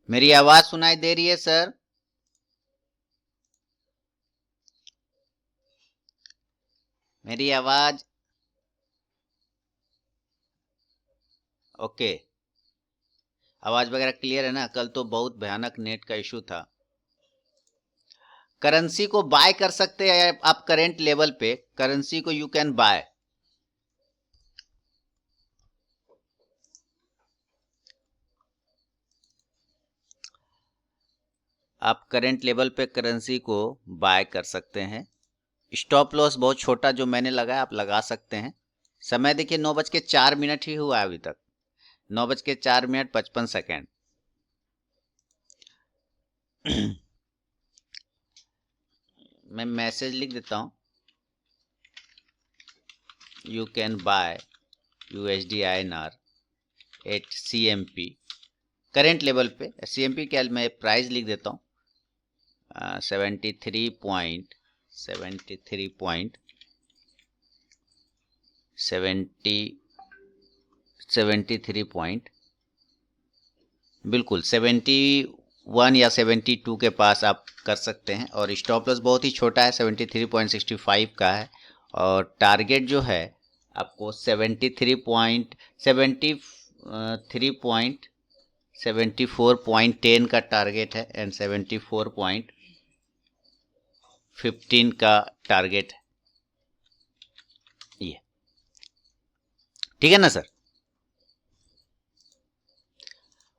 मेरी आवाज सुनाई दे रही है सर? मेरी आवाज? ओके। आवाज वगैरह क्लियर है ना? कल तो बहुत भयानक नेट का इशू था। करेंसी को बाय कर सकते हैं आप करेंट लेवल पे, करेंसी को यू कैन बाय। आप करेंट लेवल पे करेंसी को बाय कर सकते हैं। स्टॉप लॉस बहुत छोटा जो मैंने लगाया, आप लगा सकते हैं। समय देखिए 9:04 ही हुआ है अभी तक। 9:04 55 मैं मैसेज लिख देता हूँ। You can buy USD INR at CMP current level पे। CMP क्या, मैं प्राइस लिख देता हूँ 73 पॉइंट, बिल्कुल 71 या 72 के पास आप कर सकते हैं। और स्टॉप लॉस बहुत ही छोटा है, 73.65 का है। और टारगेट जो है आपको 74.10 का टारगेट है एंड 74.15 का टारगेट है। ये ठीक है ना सर?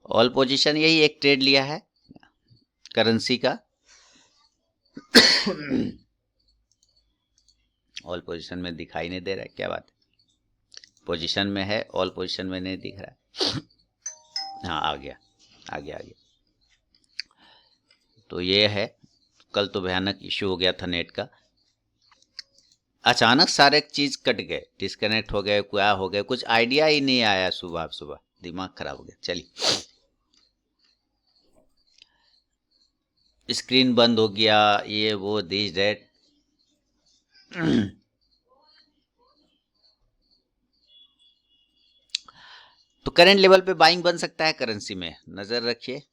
ऑल पोजीशन यही एक ट्रेड लिया है करेंसी का। ऑल पोजीशन में दिखाई नहीं दे रहा है, क्या बात है? पोजीशन में है, ऑल पोजीशन में नहीं दिख रहा है। हाँ आ गया, आ गया, आ गया। तो ये है, कल तो भयानक इश्यू हो गया था नेट का। अचानक सारे चीज कट गए, डिस्कनेक्ट हो गए, क्या हो गए, कुछ आइडिया ही नहीं आया। सुबह सुबह दिमाग खराब हो गया। चलिए, स्क्रीन बंद हो गया, ये वो दिस डेट। तो करंट लेवल पे बाइंग बन सकता है करेंसी में, नजर रखिए।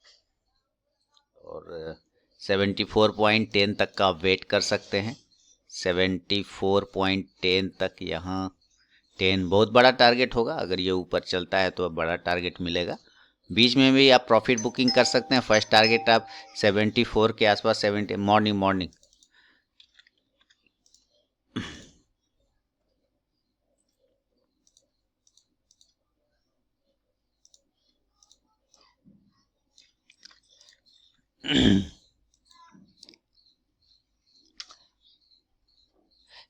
और 74.10 तक का आप वेट कर सकते हैं। 74.10 तक, यहाँ 10 बहुत बड़ा टारगेट होगा। अगर ये ऊपर चलता है तो बड़ा टारगेट मिलेगा। बीच में भी आप प्रॉफिट बुकिंग कर सकते हैं। फर्स्ट टारगेट आप 74 के आसपास, 70 मॉर्निंग मॉर्निंग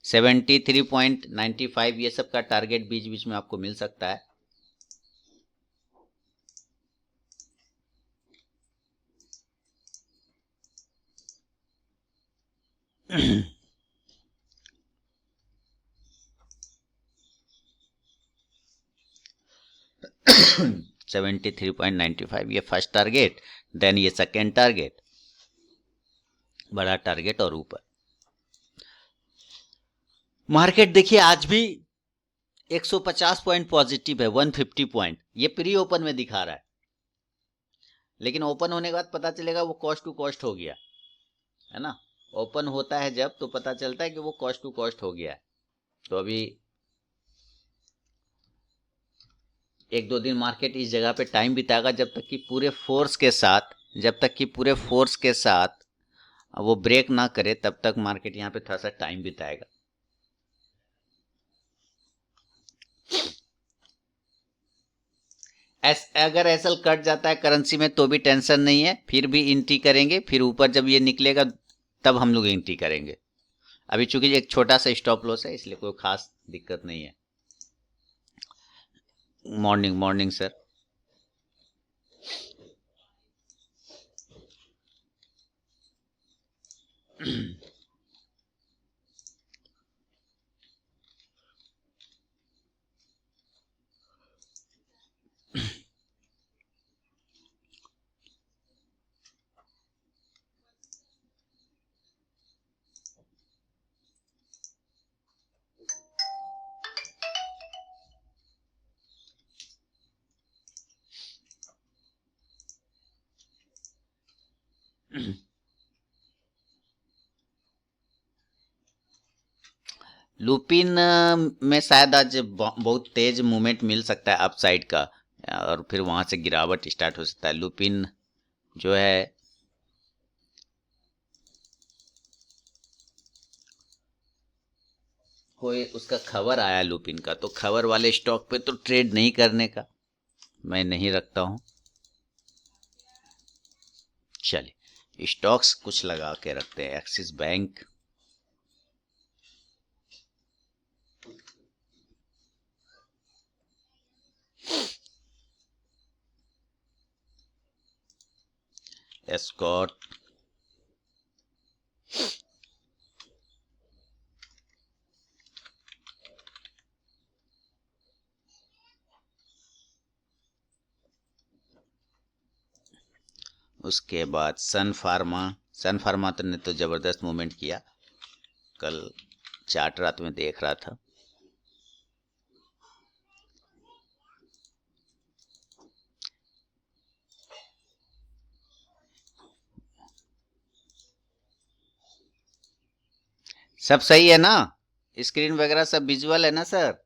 73.95 ये सब का टारगेट बीच बीच में आपको मिल सकता है। 73.95 ये फर्स्ट टारगेट, देन ये सेकेंड टारगेट, बड़ा टारगेट और ऊपर। मार्केट देखिए आज भी 150 पॉइंट पॉजिटिव है, 150 पॉइंट ये प्री ओपन में दिखा रहा है। लेकिन ओपन होने के बाद पता चलेगा वो कॉस्ट टू कॉस्ट हो गया है ना। ओपन होता है जब तो पता चलता है कि वो कॉस्ट टू कॉस्ट हो गया है। तो अभी एक दो दिन मार्केट इस जगह पे टाइम बिताएगा, जब तक कि पूरे फोर्स के साथ वो ब्रेक ना करे तब तक मार्केट यहाँ पे थोड़ा सा टाइम बिताएगा। अगर एसएल कट जाता है करेंसी में तो भी टेंशन नहीं है, फिर भी एंट्री करेंगे। फिर ऊपर जब ये निकलेगा तब हम लोग एंट्री करेंगे। अभी चूंकि एक छोटा सा स्टॉप लॉस है इसलिए कोई खास दिक्कत नहीं है। Morning morning sir. लुपिन में शायद आज बहुत तेज मूवमेंट मिल सकता है अपसाइड का, और फिर वहां से गिरावट स्टार्ट हो सकता है। लुपिन जो है कोई उसका खबर आया लुपिन का, तो खबर वाले स्टॉक पे तो ट्रेड नहीं करने का, मैं नहीं रखता हूं। चलिए स्टॉक्स कुछ लगा के रखते हैं। एक्सिस बैंक, एस्कॉट, उसके बाद सन फार्मा। सन फार्मा तो ने तो जबरदस्त मूवमेंट किया, कल चार्ट रात में देख रहा था। सब सही है ना, स्क्रीन वगैरह सब विजुअल है ना sir?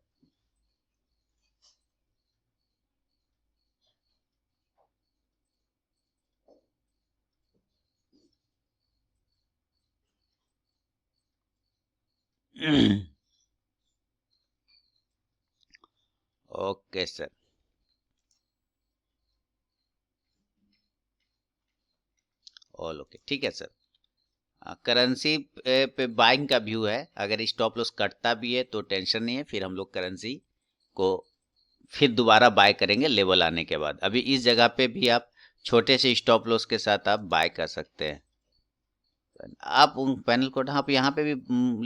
Okay sir. All okay, ठीक है सर। करेंसी पे बाइंग का व्यू है, अगर स्टॉप लॉस कटता भी है तो टेंशन नहीं है, फिर हम लोग करेंसी को फिर दोबारा बाय करेंगे लेवल आने के बाद। अभी इस जगह पे भी आप छोटे से स्टॉप लॉस के साथ आप बाय कर सकते हैं। आप पैनल कोड आप यहाँ पे भी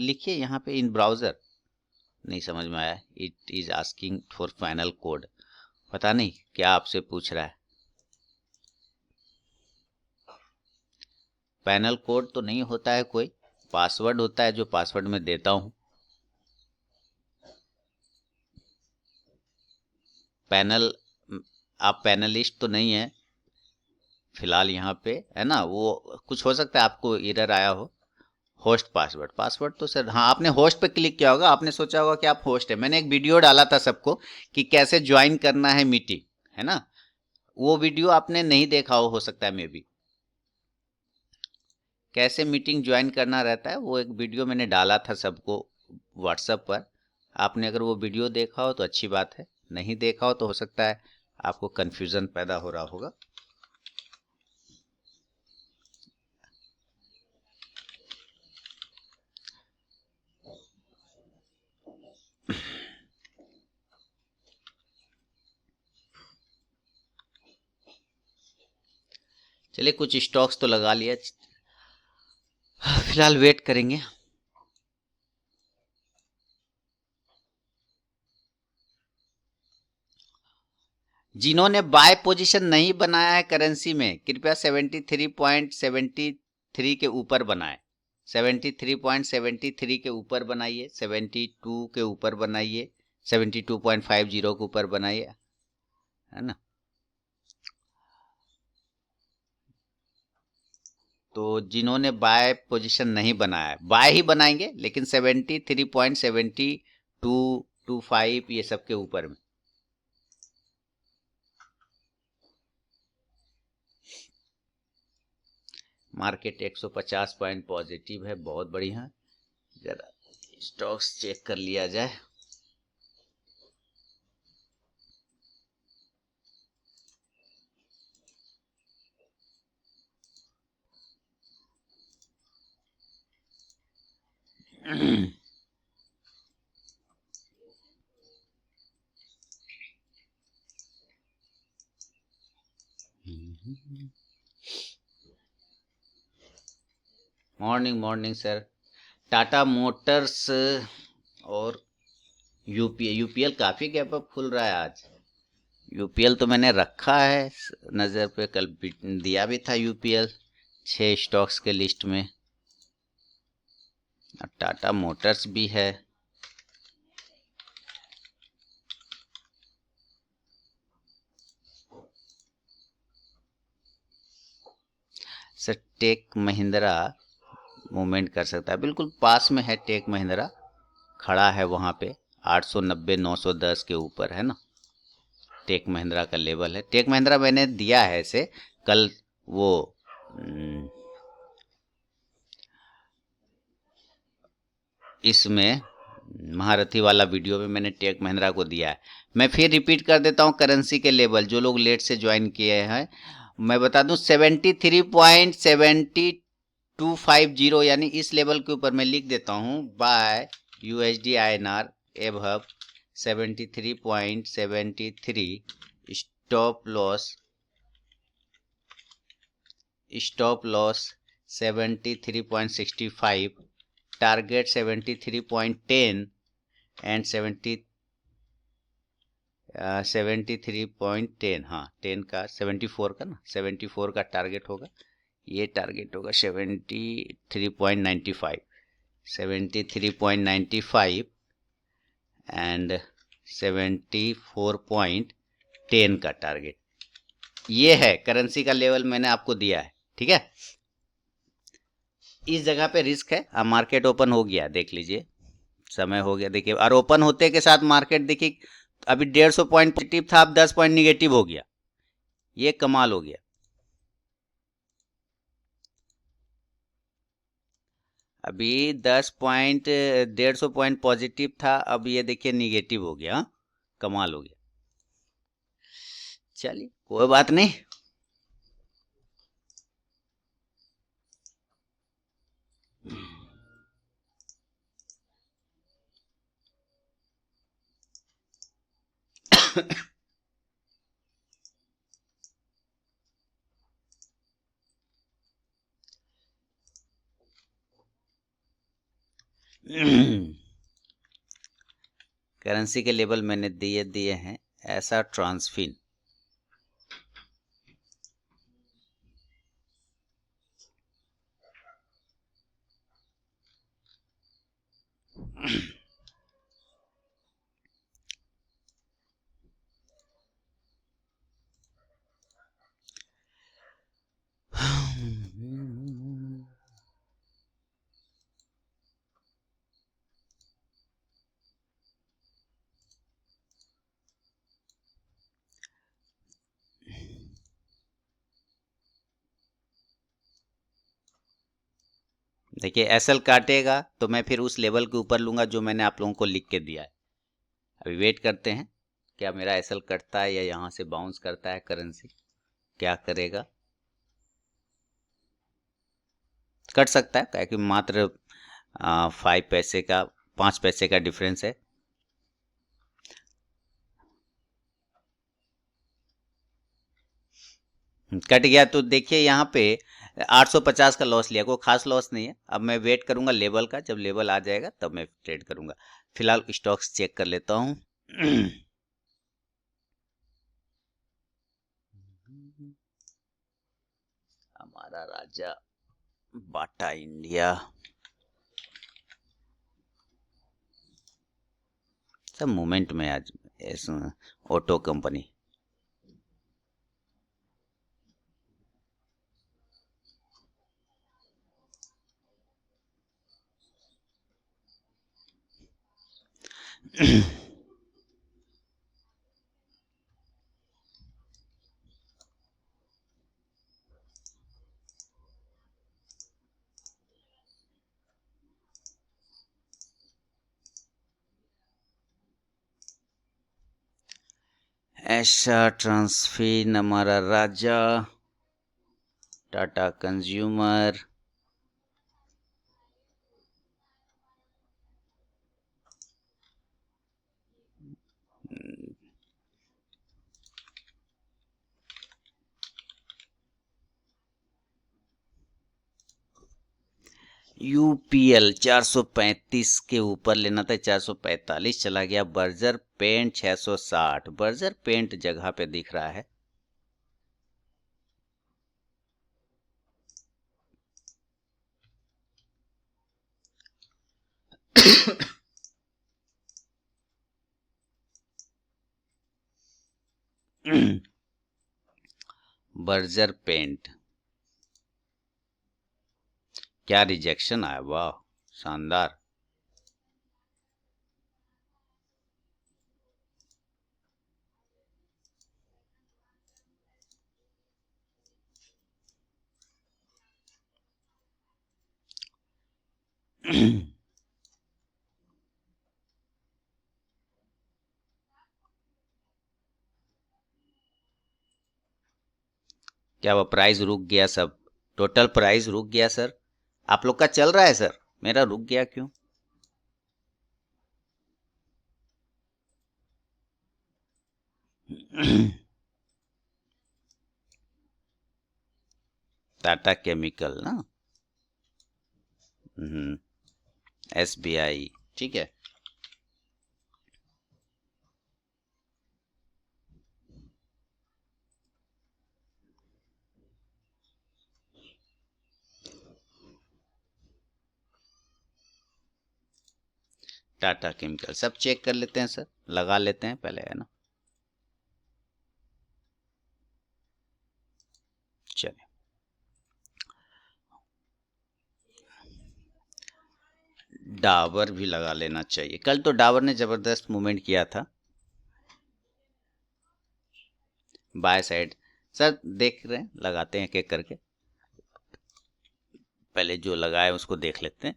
लिखिए, यहाँ पे इन ब्राउजर। नहीं समझ में आया, it is asking for final code, पता नहीं क्या आपसे पूछ रहा है। पैनल कोड तो नहीं होता है, कोई पासवर्ड होता है जो पासवर्ड में देता हूं। पैनल, आप पैनलिस्ट तो नहीं है फिलहाल यहाँ पे, है ना? वो कुछ हो सकता है आपको एरर आया हो। होस्ट पासवर्ड, पासवर्ड तो सर हाँ, आपने होस्ट पे क्लिक किया होगा, आपने सोचा होगा कि आप होस्ट है। मैंने एक वीडियो डाला था सबको कि कैसे ज्वाइन करना है मीटिंग, है ना? वो वीडियो आपने नहीं देखा हो सकता है मे बी। कैसे मीटिंग ज्वाइन करना रहता है, वो एक वीडियो मैंने डाला था सबको व्हाट्सएप पर। आपने अगर वो वीडियो देखा हो तो अच्छी बात है, नहीं देखा हो तो हो सकता है आपको कंफ्यूजन पैदा हो रहा होगा। चलिए कुछ स्टॉक्स तो लगा लिया, फिलहाल वेट करेंगे। जिन्होंने बाय पोजीशन नहीं बनाया है करेंसी में, कृपया 73.73 के ऊपर बनाए। 73.73 के ऊपर बनाइए, 72 के ऊपर बनाइए, 72.50 के ऊपर बनाइए, है ना? तो जिन्होंने बाय पोजीशन नहीं बनाया, बाय ही बनाएंगे लेकिन 73.72 ये सब के ऊपर में। मार्केट 150 पॉइंट पॉजिटिव है, बहुत बढ़िया। जरा स्टॉक्स चेक कर लिया जाए। Morning morning sir. Tata Motors और यूपीएल, यूपीएल काफी गैप अप खुल रहा है आज। यूपीएल तो मैंने रखा है नजर पे, कल दिया भी था यूपीएल 6 स्टॉक्स के लिस्ट में। टाटा मोटर्स भी है। सर टेक महिंद्रा मूवमेंट कर सकता है, बिल्कुल पास में है टेक महिंद्रा, खड़ा है वहाँ पे 890 910 के ऊपर है ना, टेक महिंद्रा का लेवल है। टेक महिंद्रा मैंने दिया है ऐसे कल वो इसमें महारथी वाला वीडियो में मैंने टेक महिंद्रा को दिया है। मैं फिर रिपीट कर देता हूँ करेंसी के लेवल, जो लोग लेट से ज्वाइन किए हैं मैं बता दूं 73.7250 यानी इस लेवल के ऊपर मैं लिख देता हूँ buy USD INR above 73.73, stop loss 73.65, target 73.10 and 73.10, हाँ 10 का 74 का ना, 74 का टारगेट होगा, ये टारगेट होगा 73.95, 73.95 एंड 74.10 का टारगेट, ये है करेंसी का लेवल मैंने आपको दिया है। ठीक है, इस जगह पे रिस्क है। अब मार्केट ओपन हो गया, देख लीजिए समय हो गया, देखिए, और ओपन होते के साथ मार्केट देखिए अभी 150 पॉइंट पॉजिटिव था, अब 10 पॉइंट निगेटिव हो गया, ये कमाल हो गया। अभी 10 पॉइंट 150 पॉइंट पॉजिटिव था, अब ये देखिए निगेटिव हो गया, कमाल हो गया। चलिए कोई बात नहीं, करेंसी के लेवल मैंने दिए हैं, ऐसा ट्रांसफिन देखिए एसएल काटेगा तो मैं फिर उस लेवल के ऊपर लूंगा जो मैंने आप लोगों को लिख के दिया है। अभी वेट करते हैं क्या मेरा एसएल कटता है या यहाँ से बाउंस करता है, करेंसी क्या करेगा। कट सकता है क्या कि मात्र 5 पैसे का 5 पैसे का डिफरेंस है। कट गया तो देखिए यहाँ पे 850 का लॉस लिया, कोई खास लॉस नहीं है। अब मैं वेट करूंगा लेवल का, जब लेवल आ जाएगा तब मैं ट्रेड करूंगा। फिलहाल स्टॉक्स चेक कर लेता हूँ। हमारा राजा बाटा इंडिया, सब मूवमेंट में आज, ऑटो कंपनी ऐसा ट्रांसफिन, हमारा राजा, टाटा कंज्यूमर, यूपीएल 435 के ऊपर लेना था, 445 चला गया। बर्जर पेंट 660, बर्जर पेंट जगह पे दिख रहा है। बर्जर पेंट क्या रिजेक्शन आया, वाह शानदार। क्या वो प्राइस रुक गया सब? टोटल प्राइस रुक गया सर? आप लोग का चल रहा है सर, मेरा रुक गया क्यों? टाटा केमिकल ना। SBI, ठीक है। टाटा केमिकल सब चेक कर लेते हैं सर, लगा लेते हैं पहले, है ना। चलिए, डाबर भी लगा लेना चाहिए, कल तो डाबर ने जबरदस्त मूवमेंट किया था बाय साइड। सर देख रहे हैं, लगाते हैं एक एक करके, पहले जो लगाए उसको देख लेते हैं।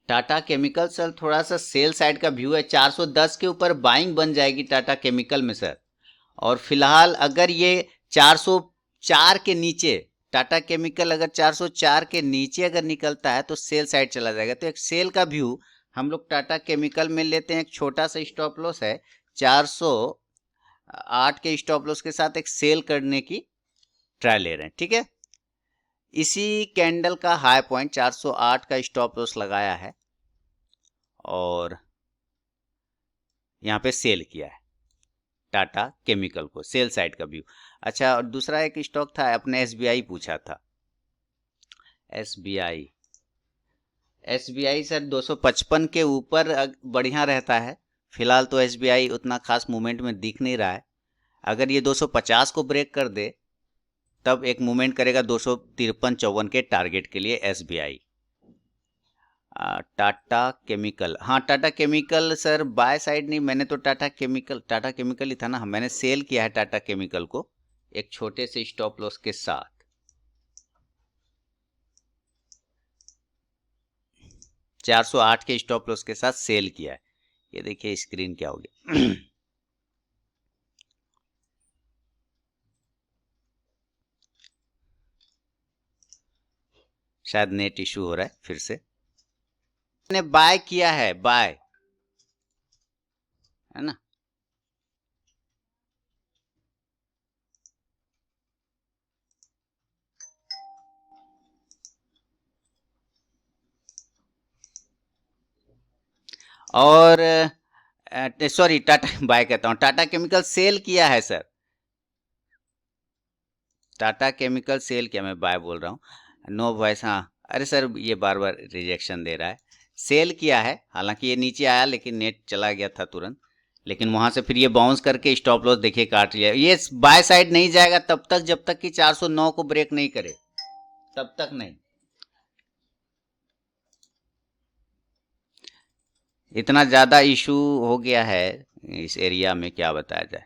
टाटा केमिकल सर थोड़ा सा सेल साइड का व्यू है, 410 के ऊपर बाइंग बन जाएगी टाटा केमिकल में सर। और फिलहाल अगर ये 404 के नीचे, टाटा केमिकल अगर 404 के नीचे अगर निकलता है तो सेल साइड चला जाएगा। तो एक सेल का व्यू हम लोग टाटा केमिकल में लेते हैं। एक छोटा सा स्टॉप लॉस है 408 के स्टॉप लॉस के साथ एक सेल करने की ट्राई ले रहे हैं, ठीक है। इसी कैंडल का हाई पॉइंट 408 का स्टॉप लॉस लगाया है और यहाँ पे सेल किया है टाटा केमिकल को, सेल साइड का व्यू। अच्छा, और दूसरा एक स्टॉक था, अपने SBI पूछा था। SBI सर 255 के ऊपर बढ़िया रहता है। फिलहाल तो SBI उतना खास मूवमेंट में दिख नहीं रहा है। अगर ये 250 को ब्रेक कर दे तब एक मूवमेंट करेगा 253-54 के टारगेट के लिए SBI। टाटा केमिकल, हाँ Tata chemical sir by side नहीं, मैंने तो टाटा केमिकल ही था ना, मैंने सेल किया है टाटा केमिकल को एक छोटे से स्टॉप लॉस के साथ। 408 के स्टॉप लॉस के साथ सेल किया है। ये देखिए स्क्रीन क्या हो गया। शायद नेट इशू हो रहा है फिर से। मैंने बाय किया है, बाय, है ना। और सॉरी टाटा बाय कहता हूँ, टाटा केमिकल सेल किया है सर, टाटा केमिकल सेल किया, मैं बाय बोल रहा हूँ, नो वॉइस। हाँ अरे सर ये बार बार रिजेक्शन दे रहा है। सेल किया है, हालांकि ये नीचे आया लेकिन नेट चला गया था तुरंत, लेकिन वहां से फिर ये बाउंस करके स्टॉप लॉस देखिए काट लिया। ये बाय साइड नहीं जाएगा तब तक जब तक कि 409 को ब्रेक नहीं करे, तब तक नहीं। इतना ज़्यादा इशू हो गया है इस एरिया में, क्या बताया जाए।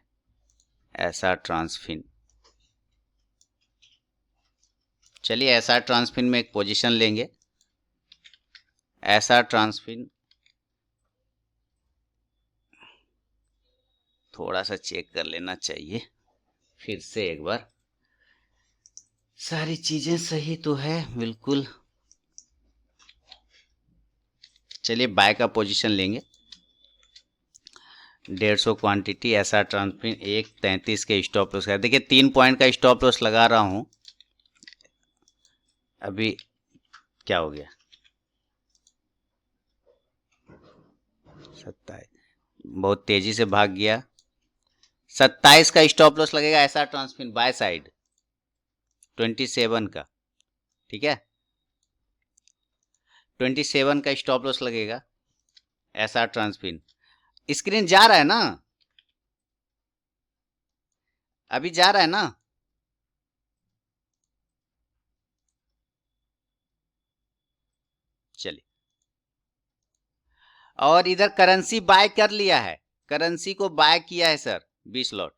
ऐसा ट्रांसफिन, चलिए ऐसा ट्रांसफिन में एक पोजीशन लेंगे। ऐसा ट्रांसफिन थोड़ा सा चेक कर लेना चाहिए फिर से एक बार, सारी चीजें सही तो है बिल्कुल। चलिए बाय का पोजीशन लेंगे, 150 क्वांटिटी, ऐसा ट्रांसफिन 133 के स्टॉप लॉस का, देखिए 3 पॉइंट का स्टॉप लॉस लगा रहा हूं। अभी क्या हो गया, 27, बहुत तेजी से भाग गया। 27 का स्टॉप लॉस लगेगा ऐसा ट्रांसफिन बाय साइड, 27 का, ठीक है। 27 का स्टॉप लॉस लगेगा ऐसा ट्रांसफिन। स्क्रीन जा रहा है ना, अभी जा रहा है ना। चलिए, और इधर करेंसी बाय कर लिया है, करेंसी को बाय किया है सर 20 लॉट।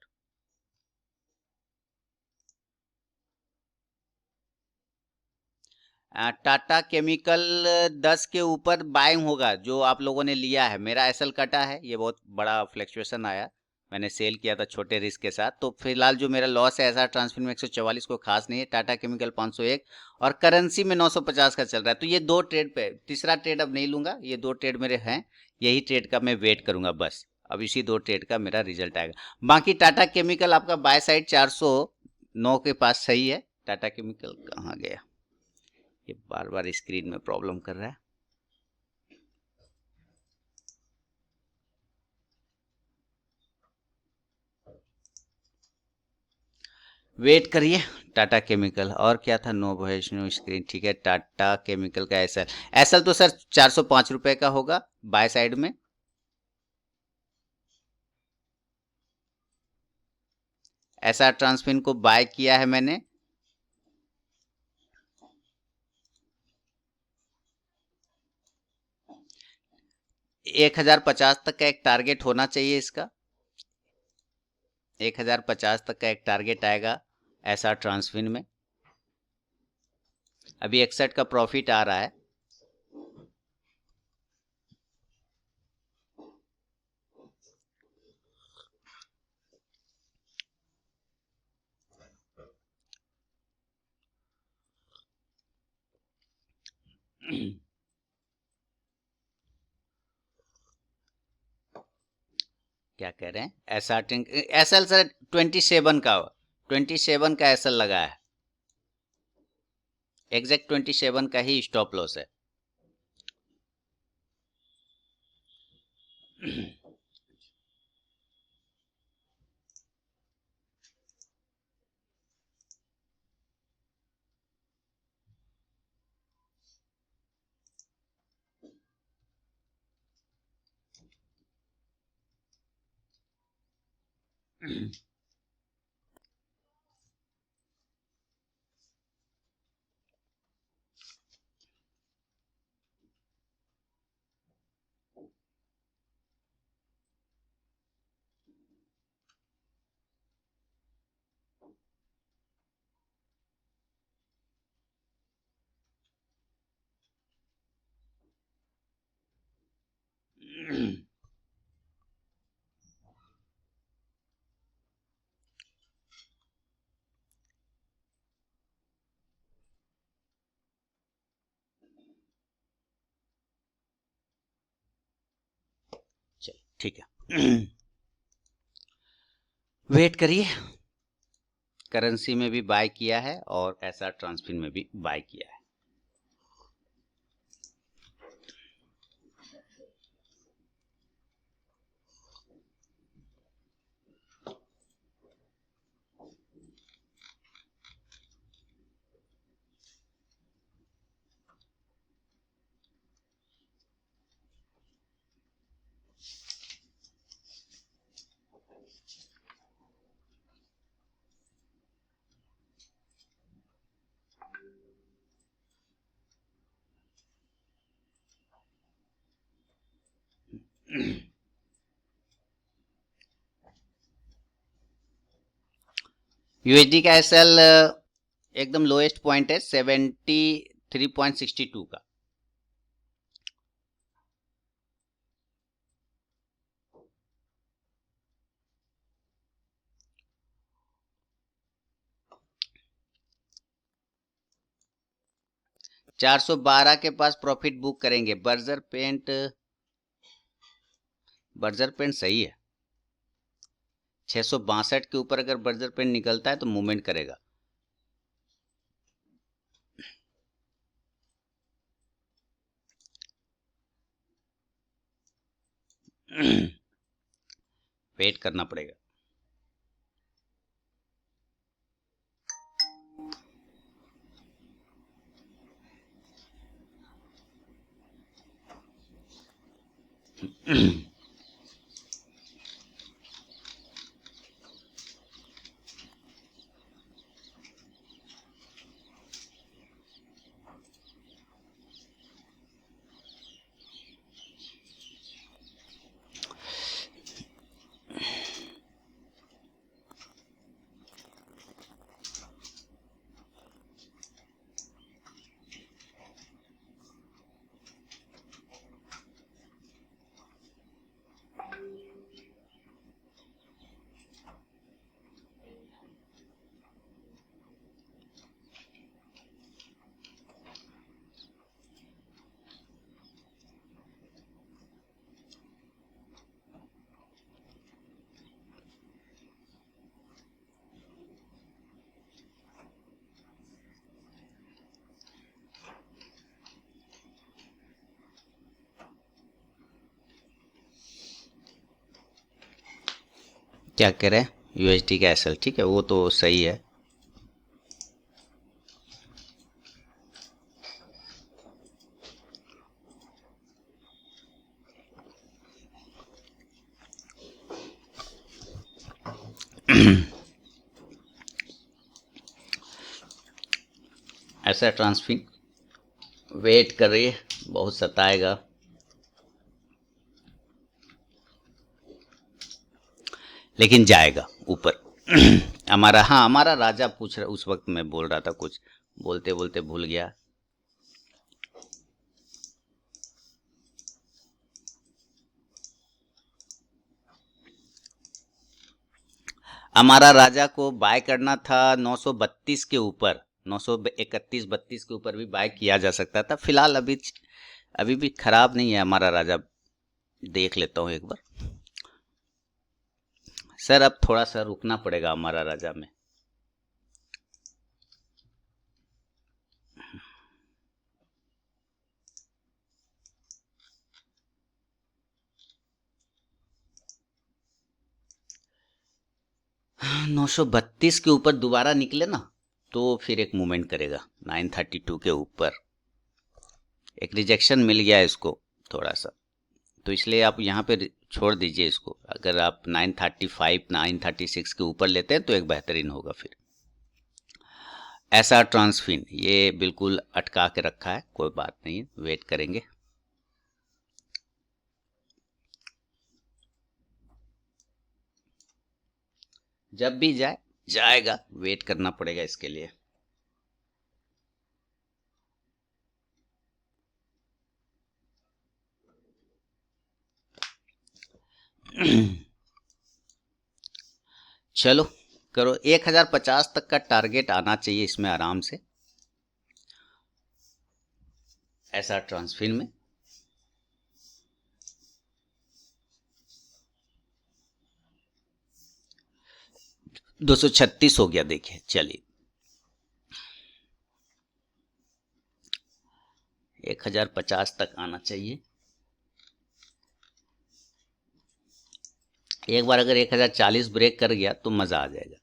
टाटा केमिकल 10 के ऊपर बाइंग होगा जो आप लोगों ने लिया है। मेरा एसएल कटा है, ये बहुत बड़ा फ्लक्चुएशन आया, मैंने सेल किया था छोटे रिस्क के साथ। तो फिलहाल जो मेरा लॉस है एसआर ट्रांसफर में 144 को खास नहीं है, टाटा केमिकल 501 और करेंसी में 950 का चल रहा है। तो ये दो ट्रेड पे, तीसरा ट्रेड अब नहीं लूंगा, ये दो ट्रेड मेरे हैं, यही ट्रेड का मैं वेट करूंगा बस। अब इसी दो ट्रेड का मेरा रिजल्ट आएगा। बाकी टाटा केमिकल आपका बाय साइड 409 के पास सही है। टाटा केमिकल कहाँ गया, ये बार बार स्क्रीन में प्रॉब्लम कर रहा है। वेट करिए। टाटा केमिकल और क्या था, नो वैष्णो स्क्रीन, ठीक है। टाटा केमिकल का एसएल, एसएल तो सर 405 रुपए का होगा बाय साइड में। एसआर ट्रांसफिन को बाय किया है मैंने। एक 1050 तक का एक टारगेट होना चाहिए इसका, 1050 तक का एक टारगेट आएगा एसआर ट्रांसफिन में। अभी 61 का प्रॉफिट आ रहा है। क्या कह रहे हैं, एसएल सर 27 का, 27 का एसएल लगा है, एग्जैक्ट 27 का ही स्टॉप लॉस है। चलिए ठीक है। वेट करिए, करेंसी में भी बाय किया है और एसआर ट्रांसफिन में भी बाय किया है। यूएसडी का एसएल एकदम लोएस्ट पॉइंट है 73.62 का। $412 के पास प्रॉफिट बुक करेंगे। बर्जर पेंट, बर्जर पेंट सही है, 662 के ऊपर अगर बर्जर पेंट निकलता है तो मूवमेंट करेगा। वेट करना पड़ेगा। क्या कह रहे हैं? यूएसडी का एसएल, ठीक है, वो तो सही है। ऐसा ट्रांसफिन वेट कर रही है, बहुत सताएगा। लेकिन जाएगा ऊपर। हमारा राजा पूछ रहा, उस वक्त मैं बोल रहा था कुछ, बोलते बोलते भूल गया। हमारा राजा को बाय करना था 932 के ऊपर, 931-32 के ऊपर भी बाय किया जा सकता था। फिलहाल अभी भी खराब नहीं है हमारा राजा। देख लेता हूं एक बार। सर अब थोड़ा सा रुकना पड़ेगा हमारा राजा में। हाँ, 932 के ऊपर दोबारा निकले ना तो फिर एक मूवमेंट करेगा 932 के ऊपर। एक रिजेक्शन मिल गया इसको थोड़ा सा, तो इसलिए आप यहाँ पे छोड़ दीजिए इसको। अगर आप 935 936 के ऊपर लेते हैं तो एक बेहतरीन होगा। फिर ऐसा ट्रांसफिन ये बिल्कुल अटका के रखा है, कोई बात नहीं, वेट करेंगे। जब भी जाएगा, वेट करना पड़ेगा इसके लिए। चलो करो, 1050 तक का टारगेट आना चाहिए इसमें आराम से, ऐसा ट्रांसफिन में। दो 236 हो गया, देखिए, चलिए 1050 तक आना चाहिए। एक बार अगर 1040 ब्रेक कर गया तो मजा आ जाएगा।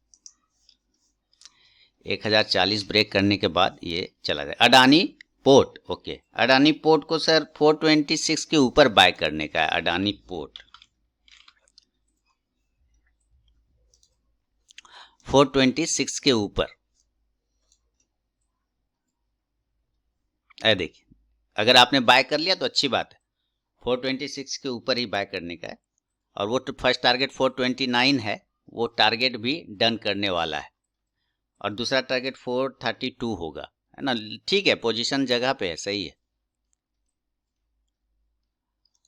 1040 ब्रेक करने के बाद ये चला जाए। Adani port, okay, Adani port को सर 426 के ऊपर बाय करने का है। अडानी पोर्ट 426 के ऊपर। देखिए, अगर आपने बाय कर लिया तो अच्छी बात है, 426 के ऊपर ही बाय करने का है। और वो फर्स्ट टारगेट 429 है, वो टारगेट भी डन करने वाला है। और दूसरा टारगेट 432 होगा, है ना। ठीक है, पोजीशन जगह पे है, सही है।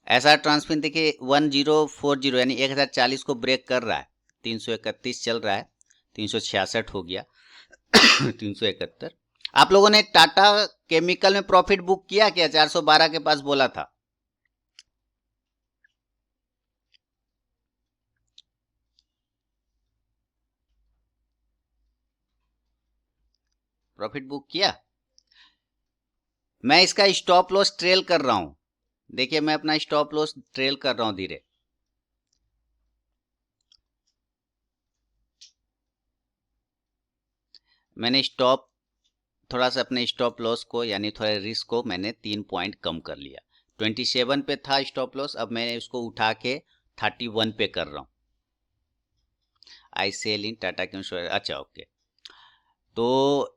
ऐसा ट्रांसफिन देखिए 1040 यानी 1040 को ब्रेक कर रहा है। 331 चल रहा है, 366 हो गया। 371। आप लोगों ने टाटा केमिकल में प्रॉफिट बुक किया क्या? 412 के पास बोला था। प्रॉफिट बुक किया? मैं इसका स्टॉप लॉस ट्रेल कर रहा हूं। देखिए, मैं अपना स्टॉप लॉस ट्रेल कर रहा हूं धीरे। मैंने थोड़ा सा अपने स्टॉप लॉस को, यानी थोड़ा रिस्क को मैंने 3 पॉइंट कम कर लिया। 27 पे था स्टॉप लॉस, अब मैंने उसको उठा के 31 पे कर रहा हूं। आई सेल इन टाटा केमिकल, अच्छा ओके। तो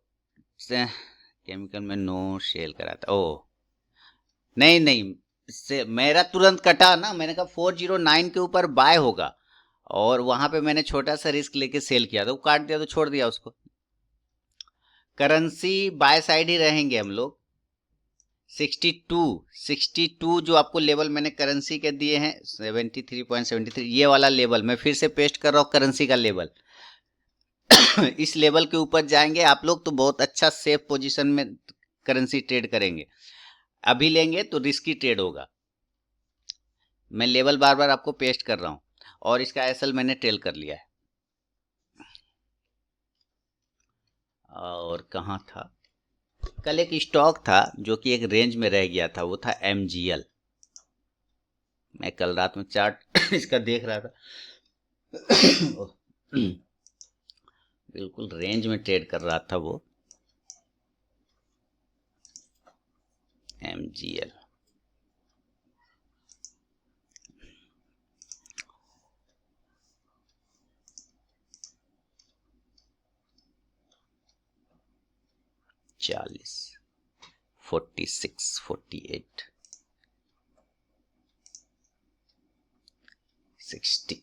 केमिकल में नो सेल करा था। ओ नहीं नहीं, से मेरा तुरंत कटा ना। मैंने कहा 409 के ऊपर बाय होगा, और वहां पे मैंने छोटा सा रिस्क लेके सेल किया, तो काट दिया, तो छोड़ दिया उसको। करेंसी बाय साइड ही रहेंगे हम लोग। 62 जो आपको लेवल मैंने करेंसी के दिए हैं 73.73, ये वाला लेवल मैं फिर से पेस्ट कर रहा हूँ। करेंसी का लेवल इस लेवल के ऊपर जाएंगे आप लोग तो बहुत अच्छा सेफ पोजीशन में करेंसी ट्रेड करेंगे। अभी लेंगे तो रिस्की ट्रेड होगा। मैं लेवल बार बार आपको पेस्ट कर रहा हूं, और इसका एसएल मैंने ट्रेल कर लिया है। और कहाँ था? कल एक स्टॉक था जो कि एक रेंज में रह गया था, वो था एमजीएल। मैं कल रात में चार्ट इसका देख रहा था। बिल्कुल रेंज में ट्रेड कर रहा था वो। MGL चालीस, 46, 48, 60।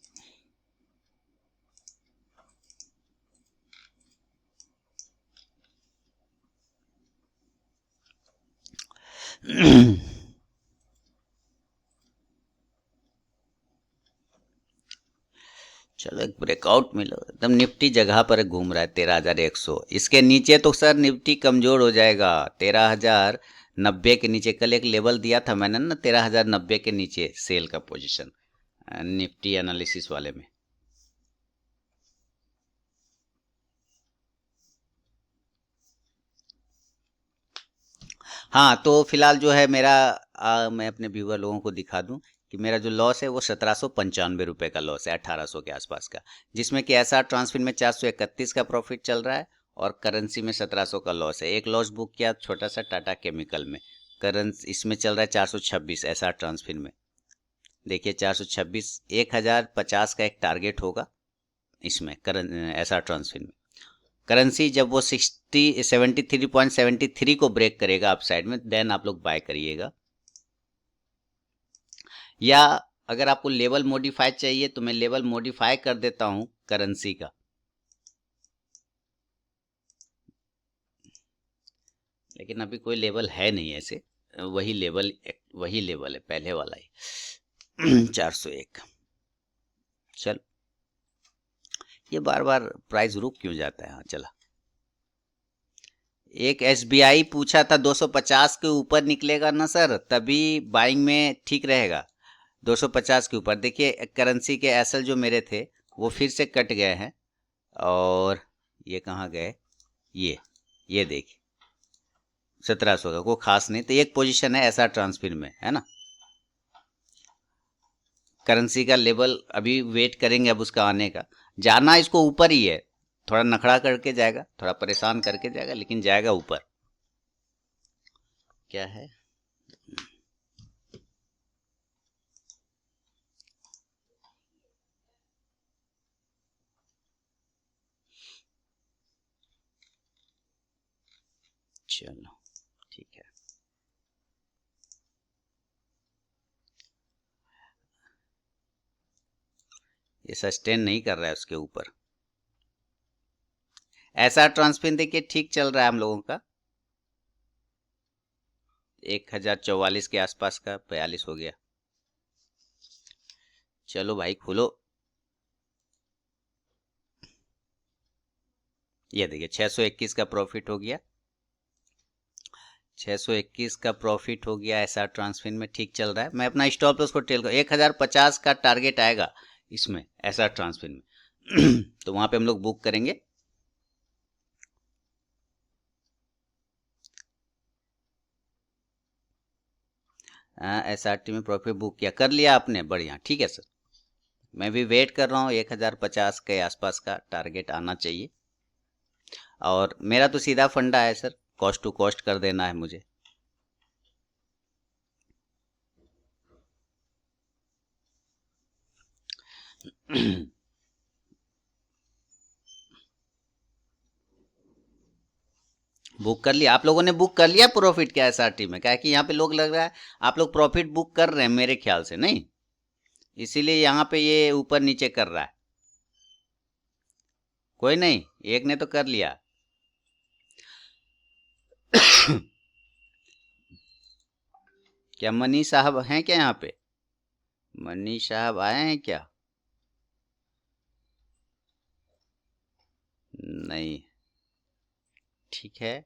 चलो एक ब्रेकआउट मिला, एकदम निफ्टी जगह पर घूम रहा है 13,100। इसके नीचे तो सर निफ्टी कमजोर हो जाएगा। 13,090 के नीचे कल एक लेवल दिया था मैंने ना, 13,090 के नीचे सेल का पोजीशन निफ्टी एनालिसिस वाले में। हाँ तो फिलहाल जो है मेरा मैं अपने व्यूअर लोगों को दिखा दूं कि मेरा जो लॉस है वो 1795 रुपये का लॉस है, 1800 के आसपास का। जिसमें कि एसआर ट्रांसफिन में 431 का प्रॉफिट चल रहा है और करेंसी में 1700 का लॉस है। एक लॉस बुक किया छोटा सा टाटा केमिकल में, करेंसी इसमें चल रहा है 426 एसआर ट्रांसफिन में। देखिए 426, 1050 का एक टारगेट होगा इसमें एसआर ट्रांसफिन में। करेंसी जब वो 73.73 को ब्रेक करेगा अप साइड में, देन आप लोग बाय करिएगा। या अगर आपको लेवल मॉडिफाई चाहिए तो मैं लेवल मॉडिफाई कर देता हूं करेंसी का। लेकिन अभी कोई लेवल है नहीं ऐसे, वही लेवल है पहले वाला ही 401। चल ये बार बार प्राइस रुक क्यों जाता है? हाँ चला। एक एसबीआई पूछा था 250 के ऊपर निकलेगा ना सर तभी बाइंग में ठीक रहेगा। 250 के ऊपर देखिए करेंसी के एसएल जो मेरे थे वो फिर से कट गए हैं। और ये कहाँ गए? ये देखिए 1700 का कोई खास नहीं। तो एक पोजीशन है एसआर ट्रांसफर में, है ना। करेंसी का लेवल अभी वेट करेंगे अब उसका आने का। जाना इसको ऊपर ही है, थोड़ा नखड़ा करके जाएगा, थोड़ा परेशान करके जाएगा, लेकिन जाएगा ऊपर। क्या है? चलो ठीक है। ये सस्टेन नहीं कर रहा है उसके ऊपर। ऐसा ट्रांसफिन देखिए ठीक चल रहा है हम लोगों का, 1044 के आसपास का, 42 हो गया। चलो भाई खोलो। ये देखिए 621 का प्रॉफिट हो गया, 621 का प्रॉफिट हो गया। ऐसा ट्रांसफिन में ठीक चल रहा है। मैं अपना स्टॉप लॉस को टेल कर 1050 का टारगेट आएगा इसमें ऐसा ट्रांसफिन में तो वहां पे हम लोग बुक करेंगे। SRT में प्रॉफिट बुक किया, कर लिया आपने, बढ़िया ठीक है सर। मैं भी वेट कर रहा हूँ 1050 के आसपास का टारगेट आना चाहिए। और मेरा तो सीधा फंडा है सर, कॉस्ट टू कॉस्ट कर देना है मुझे। बुक कर लिया? आप लोगों ने बुक कर लिया प्रॉफिट क्या SRT में? क्या है कि यहाँ पे लोग लग रहा है आप लोग प्रॉफिट बुक कर रहे हैं मेरे ख्याल से, नहीं इसीलिए यहाँ पे ये ऊपर नीचे कर रहा है। कोई नहीं, एक ने तो कर लिया। क्या मनी साहब हैं क्या यहाँ पे? मनी साहब आए हैं क्या? नहीं, ठीक है।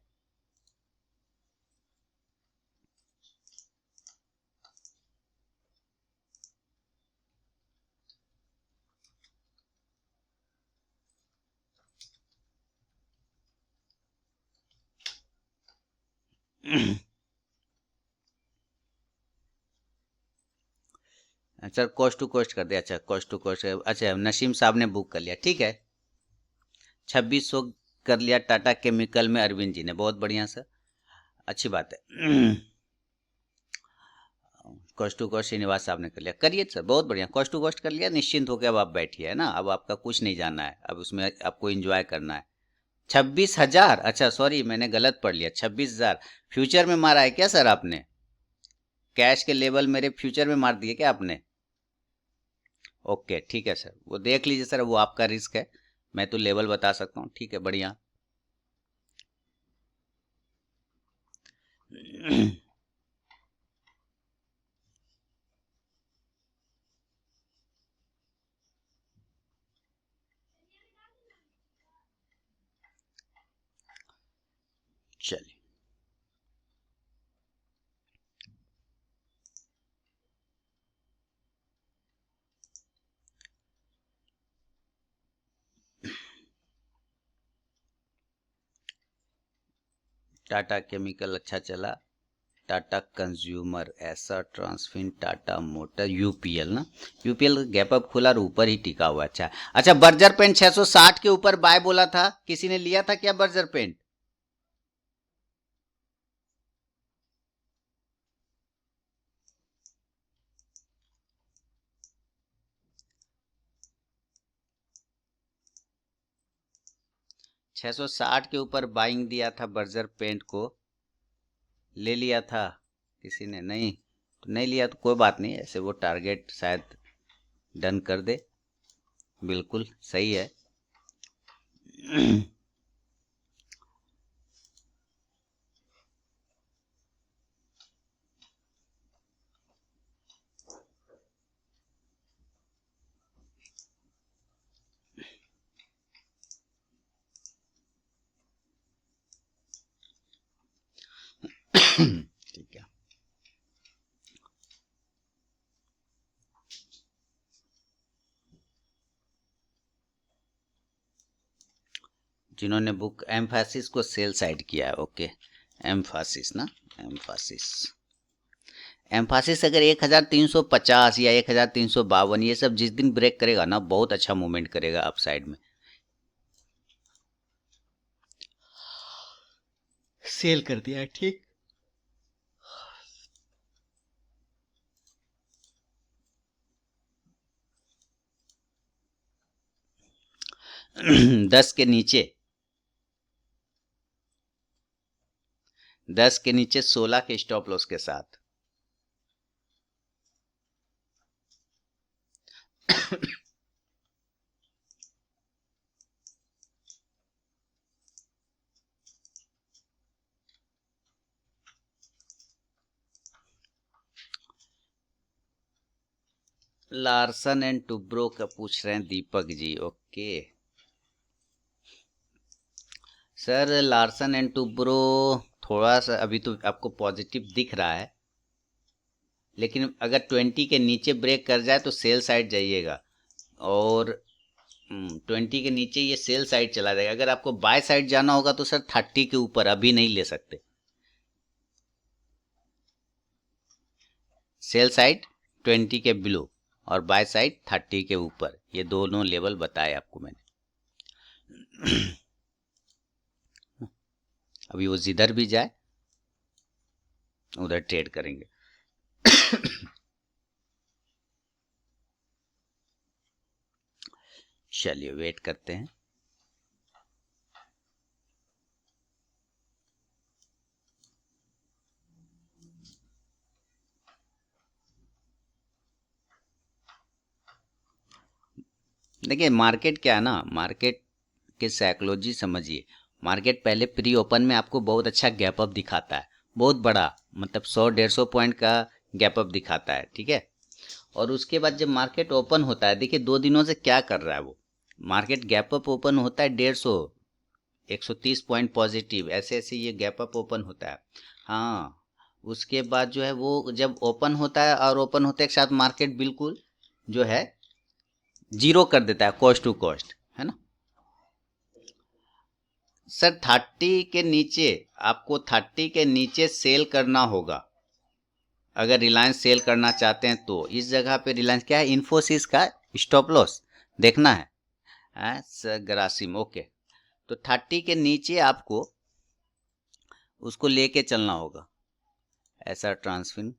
सर कोस्ट टू कोस्ट कर दिया, अच्छा कोस्ट टू कोस्ट, अच्छा नसीम साहब ने बुक कर लिया, ठीक है। 2600 कर लिया टाटा केमिकल में अरविंद जी ने, बहुत बढ़िया सर, अच्छी बात है। कॉस्ट टू कॉस्ट श्रीनिवास साहब ने कर लिया, करिए सर, बहुत बढ़िया, कॉस्ट टू कॉस्ट कर लिया, निश्चिंत होकर अब आप बैठिए, है ना, अब आपका कुछ नहीं जानना है, अब उसमें आपको एंजॉय करना है। 26,000, अच्छा सॉरी मैंने गलत पढ़ लिया, 26,000 फ्यूचर में मारा है क्या सर आपने? कैश के लेवल मेरे फ्यूचर में मार दिए क्या आपने? ओके ठीक है सर, वो देख लीजिए सर, वो आपका रिस्क है, मैं तो लेवल बता सकता हूँ, ठीक है बढ़िया। चलिए, टाटा केमिकल अच्छा चला, टाटा कंज्यूमर, ऐसा ट्रांसफिन, टाटा मोटर, यूपीएल ना, यूपीएल गैप अप खुला और ऊपर ही टिका हुआ, अच्छा अच्छा। बर्जर पेंट 660 के ऊपर बाय बोला था, किसी ने लिया था क्या बर्जर पेंट? छह सौ साठ के ऊपर बाइंग दिया था बर्जर पेंट को, ले लिया था किसी ने? नहीं, तो नहीं लिया तो कोई बात नहीं, ऐसे वो टारगेट शायद डन कर दे, बिल्कुल सही है। ठीक है, जिन्होंने बुक एम्फासिस को सेल साइड किया है, ओके, एम्फासिस ना, एम्फासिस, एम्फासिस अगर 1350 या 1352 ये सब जिस दिन ब्रेक करेगा ना, बहुत अच्छा मूवमेंट करेगा अप साइड में, सेल कर दिया ठीक। 10 के नीचे, 10 के नीचे 16 के स्टॉप लॉस के साथ। लार्सन एंड टुब्रो का पूछ रहे हैं Deepak ji, okay sir, Larsen and Toubro थोड़ा सा अभी तो आपको पॉजिटिव दिख रहा है, लेकिन अगर 20 के नीचे ब्रेक कर जाए तो सेल साइड जाइएगा, और 20 के नीचे ये सेल साइड चला जाएगा। अगर आपको बाय साइड जाना होगा तो सर 30 के ऊपर अभी नहीं ले सकते, सेल साइड 20 के बिलो और बाय साइड 30 के ऊपर, ये दोनों लेवल बताए आपको मैंने। अभी वो जिधर भी जाए उधर ट्रेड करेंगे। चलिए वेट करते हैं। देखिए मार्केट क्या है ना, मार्केट के साइकोलॉजी समझिए, मार्केट पहले प्री ओपन में आपको बहुत अच्छा गैप अप दिखाता है, बहुत बड़ा, मतलब 100-150 पॉइंट का गैप अप दिखाता है, ठीक है। और उसके बाद जब मार्केट ओपन होता है, देखिए 2 दिनों से क्या कर रहा है वो, मार्केट गैप अप ओपन होता है 150, 130 पॉइंट पॉजिटिव, ऐसे ऐसे ये गैप अप ओपन होता है। हाँ, उसके बाद जो है वो जब ओपन होता है और ओपन होते के साथ मार्केट बिल्कुल जो है जीरो कर देता है, कॉस्ट टू कॉस्ट, है ना सर। 30 के नीचे, आपको 30 के नीचे सेल करना होगा, अगर रिलायंस सेल करना चाहते हैं तो इस जगह पे रिलायंस क्या है, इन्फोसिस का स्टॉप लॉस देखना है ग्रासिम। ओके, तो 30 के नीचे आपको उसको लेके चलना होगा, ऐसा ट्रांसफिन।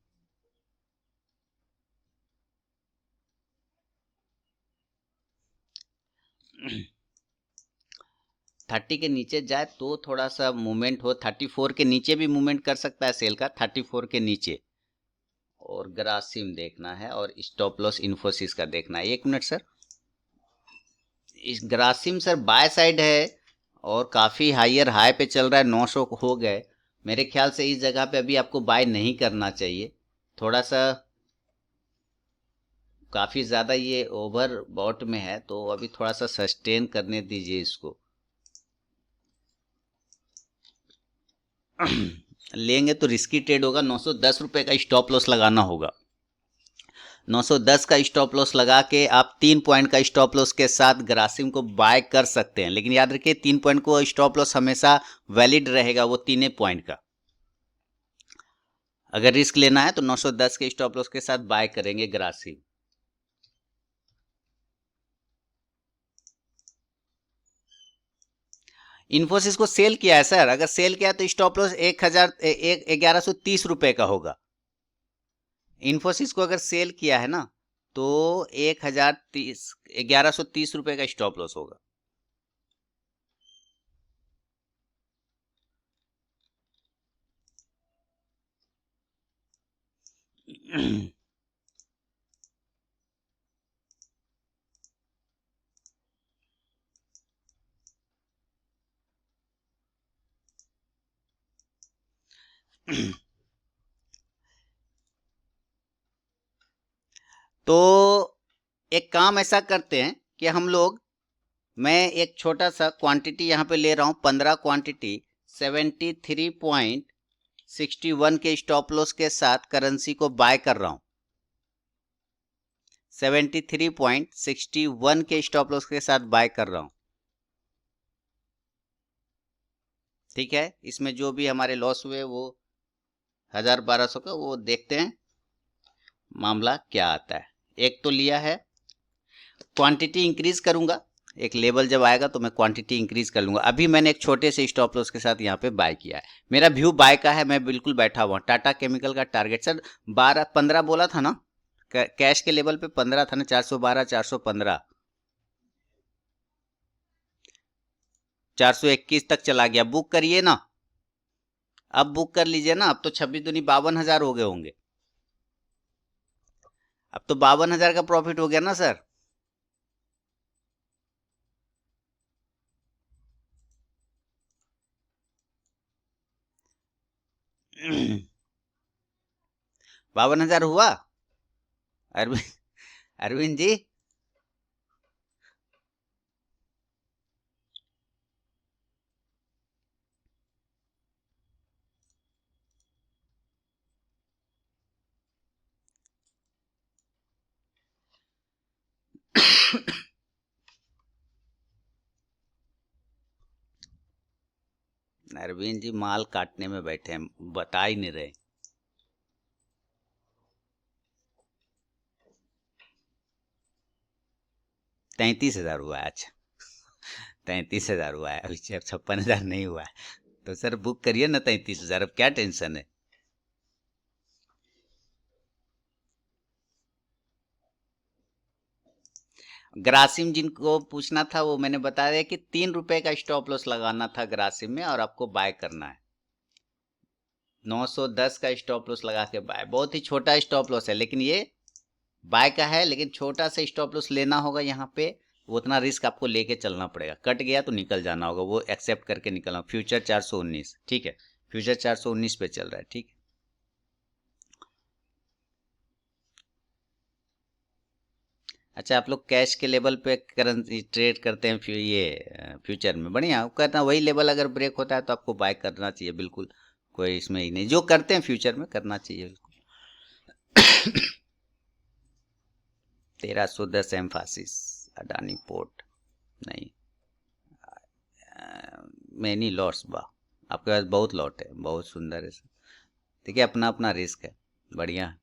थर्टी के नीचे जाए तो थोड़ा सा मूवमेंट हो, 34 के नीचे भी मूवमेंट कर सकता है सेल का, 34 के नीचे। और ग्रासिम देखना है और स्टॉप लॉस इन्फोसिस का देखना है। एक मिनट सर, इस ग्रासिम सर बाय साइड है और काफ़ी हायर हाई पे चल रहा है, 900 हो गए। मेरे ख्याल से इस जगह पे अभी आपको बाय नहीं करना चाहिए, थोड़ा सा काफ़ी ज़्यादा ये ओवर बॉट में है, तो अभी थोड़ा सा सस्टेन करने दीजिए इसको। लेंगे तो रिस्की ट्रेड होगा, 910 रुपये का स्टॉप लॉस लगाना होगा। 910 का स्टॉप लॉस लगा के आप 3 पॉइंट का स्टॉप लॉस के साथ ग्रासिम को बाय कर सकते हैं, लेकिन याद रखिए 3 पॉइंट को स्टॉप लॉस हमेशा वैलिड रहेगा, वो 3 पॉइंट का। अगर रिस्क लेना है तो 910 के स्टॉप लॉस के साथ बाय करेंगे ग्रासिम। इन्फोसिस को सेल किया है सर, अगर सेल किया है तो स्टॉप लॉस 1130 रुपए का होगा। इन्फोसिस को अगर सेल किया है ना तो 1130 रुपए का स्टॉप लॉस होगा। तो एक काम ऐसा करते हैं कि हम लोग, मैं एक छोटा सा क्वांटिटी यहाँ पे ले रहा हूँ, 15 क्वांटिटी 73.61 के स्टॉप लॉस के साथ करेंसी को बाय कर रहा हूँ। 73.61 के स्टॉप लॉस के साथ बाय कर रहा हूँ, ठीक है। इसमें जो भी हमारे लॉस हुए वो 1000-1200 का, वो देखते हैं मामला क्या आता है। एक तो लिया है, क्वांटिटी इंक्रीज करूंगा, एक लेवल जब आएगा तो मैं क्वांटिटी इंक्रीज कर लूंगा। अभी मैंने एक छोटे से स्टॉप लॉस के साथ यहाँ पे बाय किया है, मेरा व्यू बाय का है, मैं बिल्कुल बैठा हुआ। टाटा केमिकल का टारगेट सर 15 बोला था ना, कैश के लेवल पे 15 था ना, 412 415 421 तक चला गया। बुक करिए ना, अब बुक कर लीजिए ना, अब तो 26 दूनी 52,000 हो गए होंगे, अब तो 52,000 का प्रॉफिट हो गया ना सर। बावन हजार हुआ अरविंद, अरविंद जी। अरविंद जी माल काटने में बैठे हैं, बता ही नहीं रहे। तैतीस हजार हुआ है, अच्छा 33,000 हुआ है, अभी 56,000 नहीं हुआ है। तो सर बुक करिए ना 33,000, अब क्या टेंशन है। ग्रासिम जिनको पूछना था वो मैंने बता दिया कि 3 रुपए का स्टॉप लॉस लगाना था ग्रासिम में, और आपको बाय करना है 910 का स्टॉप लॉस लगा के बाय। बहुत ही छोटा स्टॉप लॉस है, लेकिन ये बाय का है, लेकिन छोटा सा स्टॉप लॉस लेना होगा यहाँ पे। वो उतना रिस्क आपको लेके चलना पड़ेगा, कट गया तो निकल जाना होगा, वो एक्सेप्ट करके निकलना। फ्यूचर 419, ठीक है, फ्यूचर 419 पे चल रहा है, ठीक है। अच्छा, आप लोग कैश के लेवल पे करेंसी ट्रेड करते हैं, ये फ्यूचर में बढ़िया कहता है। वही लेवल अगर ब्रेक होता है तो आपको बाय करना चाहिए, बिल्कुल कोई इसमें ही नहीं, जो करते हैं फ्यूचर में करना चाहिए बिल्कुल। 1310 एम्फासिस अडानी पोर्ट, नहीं मैनी लॉट्स, वाह आपके पास बहुत लॉट है, बहुत सुंदर है। देखिए अपना अपना रिस्क है, बढ़िया।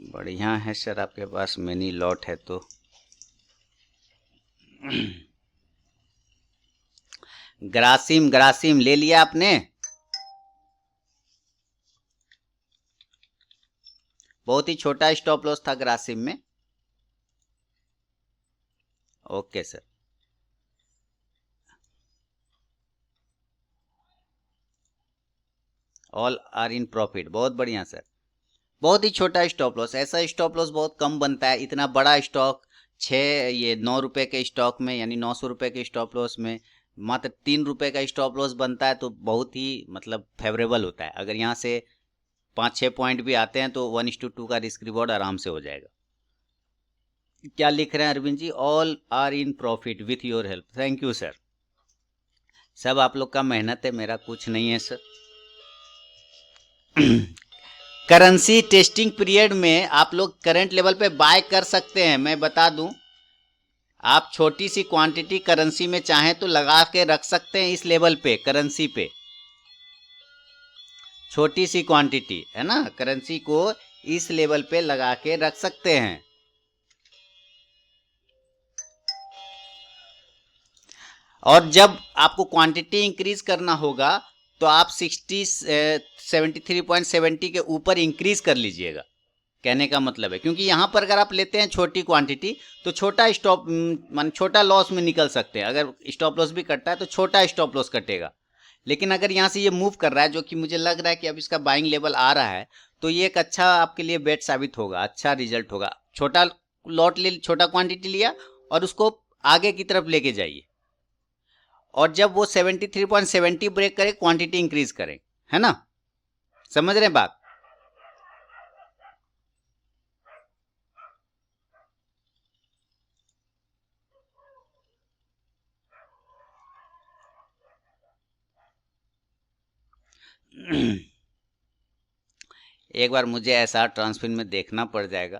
बढ़िया है सर, आपके पास मिनी लॉट है तो। ग्रासिम, ग्रासिम ले लिया आपने? बहुत ही छोटा स्टॉप लॉस था ग्रासिम में। Okay sir. All are in profit, बहुत बढ़िया सर। बहुत ही छोटा स्टॉप लॉस, ऐसा स्टॉप लॉस बहुत कम बनता है। इतना बड़ा स्टॉक, ये 9 रुपए के स्टॉक में, यानी 900 रुपए के स्टॉप लॉस में मात्र 3 रुपए का स्टॉप लॉस बनता है, तो बहुत ही मतलब फेवरेबल होता है। अगर यहाँ से 5-6 पॉइंट भी आते हैं तो 1:2 का रिस्क रिवॉर्ड आराम से हो जाएगा। क्या लिख रहे हैं Arvind ji? All are in profit with your help. Thank you sir. सब आप लोग का मेहनत है, मेरा कुछ नहीं है सर। करेंसी टेस्टिंग पीरियड में आप लोग करंट लेवल पे बाय कर सकते हैं। मैं बता दूं, आप छोटी सी क्वांटिटी करेंसी में चाहें तो लगा के रख सकते हैं इस लेवल पे, करेंसी पे छोटी सी क्वांटिटी है ना, करेंसी को इस लेवल पे लगा के रख सकते हैं। और जब आपको क्वांटिटी इंक्रीज करना होगा तो आप 73.70 के ऊपर इंक्रीज कर लीजिएगा, कहने का मतलब है। क्योंकि यहां पर अगर आप लेते हैं छोटी क्वांटिटी तो छोटा स्टॉप मान छोटा लॉस में निकल सकते हैं। अगर स्टॉप लॉस भी कटता है तो छोटा स्टॉप लॉस कटेगा। लेकिन अगर यहां से ये मूव कर रहा है, जो कि मुझे लग रहा है कि अब इसका बाइंग लेवल आ रहा है, तो ये एक अच्छा आपके लिए बेट साबित होगा, अच्छा रिजल्ट होगा। छोटा लॉट ले, छोटा क्वांटिटी लिया और उसको आगे की तरफ लेके जाइए, और जब वो 73.70 ब्रेक करे क्वांटिटी इंक्रीज करें, है ना? समझ रहे हैं बात? एक बार मुझे ऐसा ट्रांसफर में देखना पड़ जाएगा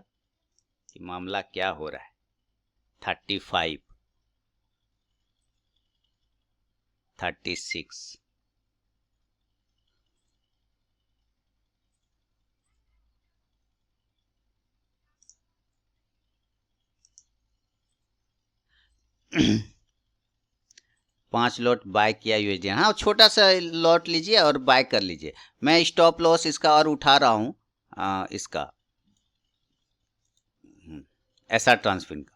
कि मामला क्या हो रहा है। 35, 36, पांच लॉट बाय किया यूएसडी। हाँ, छोटा सा लॉट लीजिए और बाय कर लीजिए। मैं स्टॉप लॉस इसका और उठा रहा हूँ, इसका ऐसा ट्रांसफर का।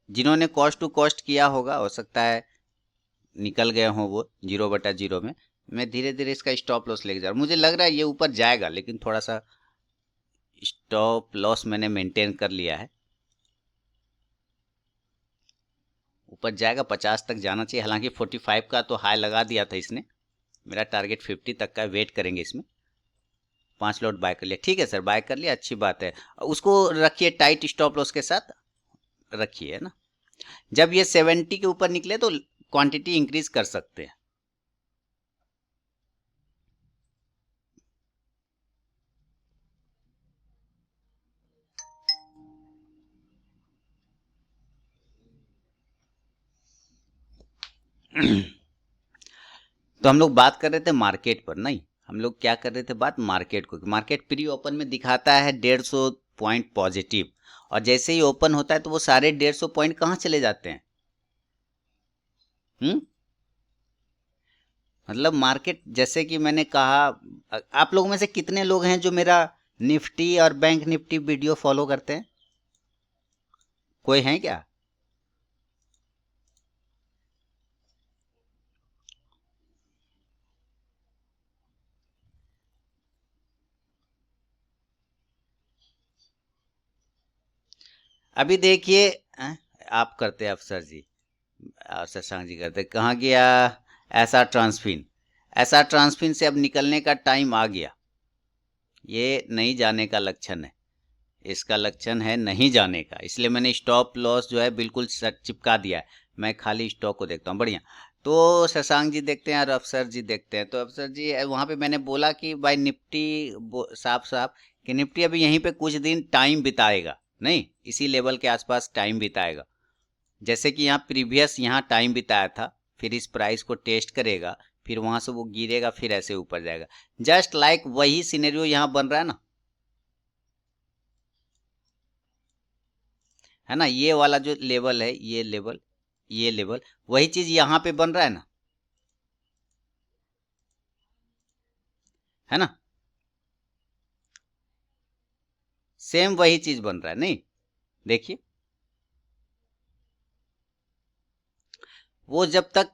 जिन्होंने कॉस्ट टू कॉस्ट किया होगा, हो सकता है निकल गए हों वो 0/0 में। मैं धीरे धीरे इसका स्टॉप लॉस लेके जा रहा हूँ। मुझे लग रहा है ये ऊपर जाएगा, लेकिन थोड़ा सा स्टॉप लॉस मैंने मेंटेन कर लिया है। ऊपर जाएगा, 50 तक जाना चाहिए। हालांकि 45 का तो हाई लगा दिया था इसने। मेरा टारगेट 50 तक का, वेट करेंगे इसमें। 5 लॉट बाय कर लिया, ठीक है सर, बाय कर लिया, अच्छी बात है। उसको रखिए टाइट स्टॉप लॉस के साथ रखिए, है ना? जब ये 70 के ऊपर निकले तो क्वांटिटी इंक्रीज कर सकते हैं। तो हम लोग बात कर रहे थे मार्केट पर, नहीं, हम लोग क्या कर रहे थे बात, मार्केट को। मार्केट प्री ओपन में दिखाता है 150 पॉइंट पॉजिटिव, और जैसे ही ओपन होता है तो वो सारे 150 पॉइंट कहाँ चले जाते हैं? मतलब मार्केट, जैसे कि मैंने कहा, आप लोगों में से कितने लोग हैं जो मेरा निफ्टी और बैंक निफ्टी वीडियो फॉलो करते हैं? कोई है क्या? अभी देखिए, आप करते हैं अफसर जी, शशांक जी करते, कहाँ गया ऐसा ट्रांसफिन? ऐसा ट्रांसफिन से अब निकलने का टाइम आ गया। ये नहीं जाने का लक्षण है, इसका लक्षण है नहीं जाने का, इसलिए मैंने स्टॉप लॉस जो है बिल्कुल चिपका दिया है। मैं खाली स्टॉक को देखता हूँ। बढ़िया। तो शशांक जी देखते हैं और अफसर जी देखते हैं। तो अफसर जी वहाँ पे मैंने बोला कि भाई निफ्टी साफ साफ कि निफ्टी अभी यहीं पे कुछ दिन टाइम बिताएगा, नहीं इसी लेवल के आसपास टाइम बिताएगा। जैसे कि यहाँ प्रीवियस यहाँ टाइम बिताया था, फिर इस प्राइस को टेस्ट करेगा, फिर वहां से वो गिरेगा, फिर ऐसे ऊपर जाएगा। जस्ट लाइक वही सिनेरियो यहाँ बन रहा है ना, है ना। ये वाला जो लेवल है, ये लेवल वही चीज यहाँ पे बन रहा है ना, है ना। सेम वही चीज बन रहा है, नहीं देखिए वो जब तक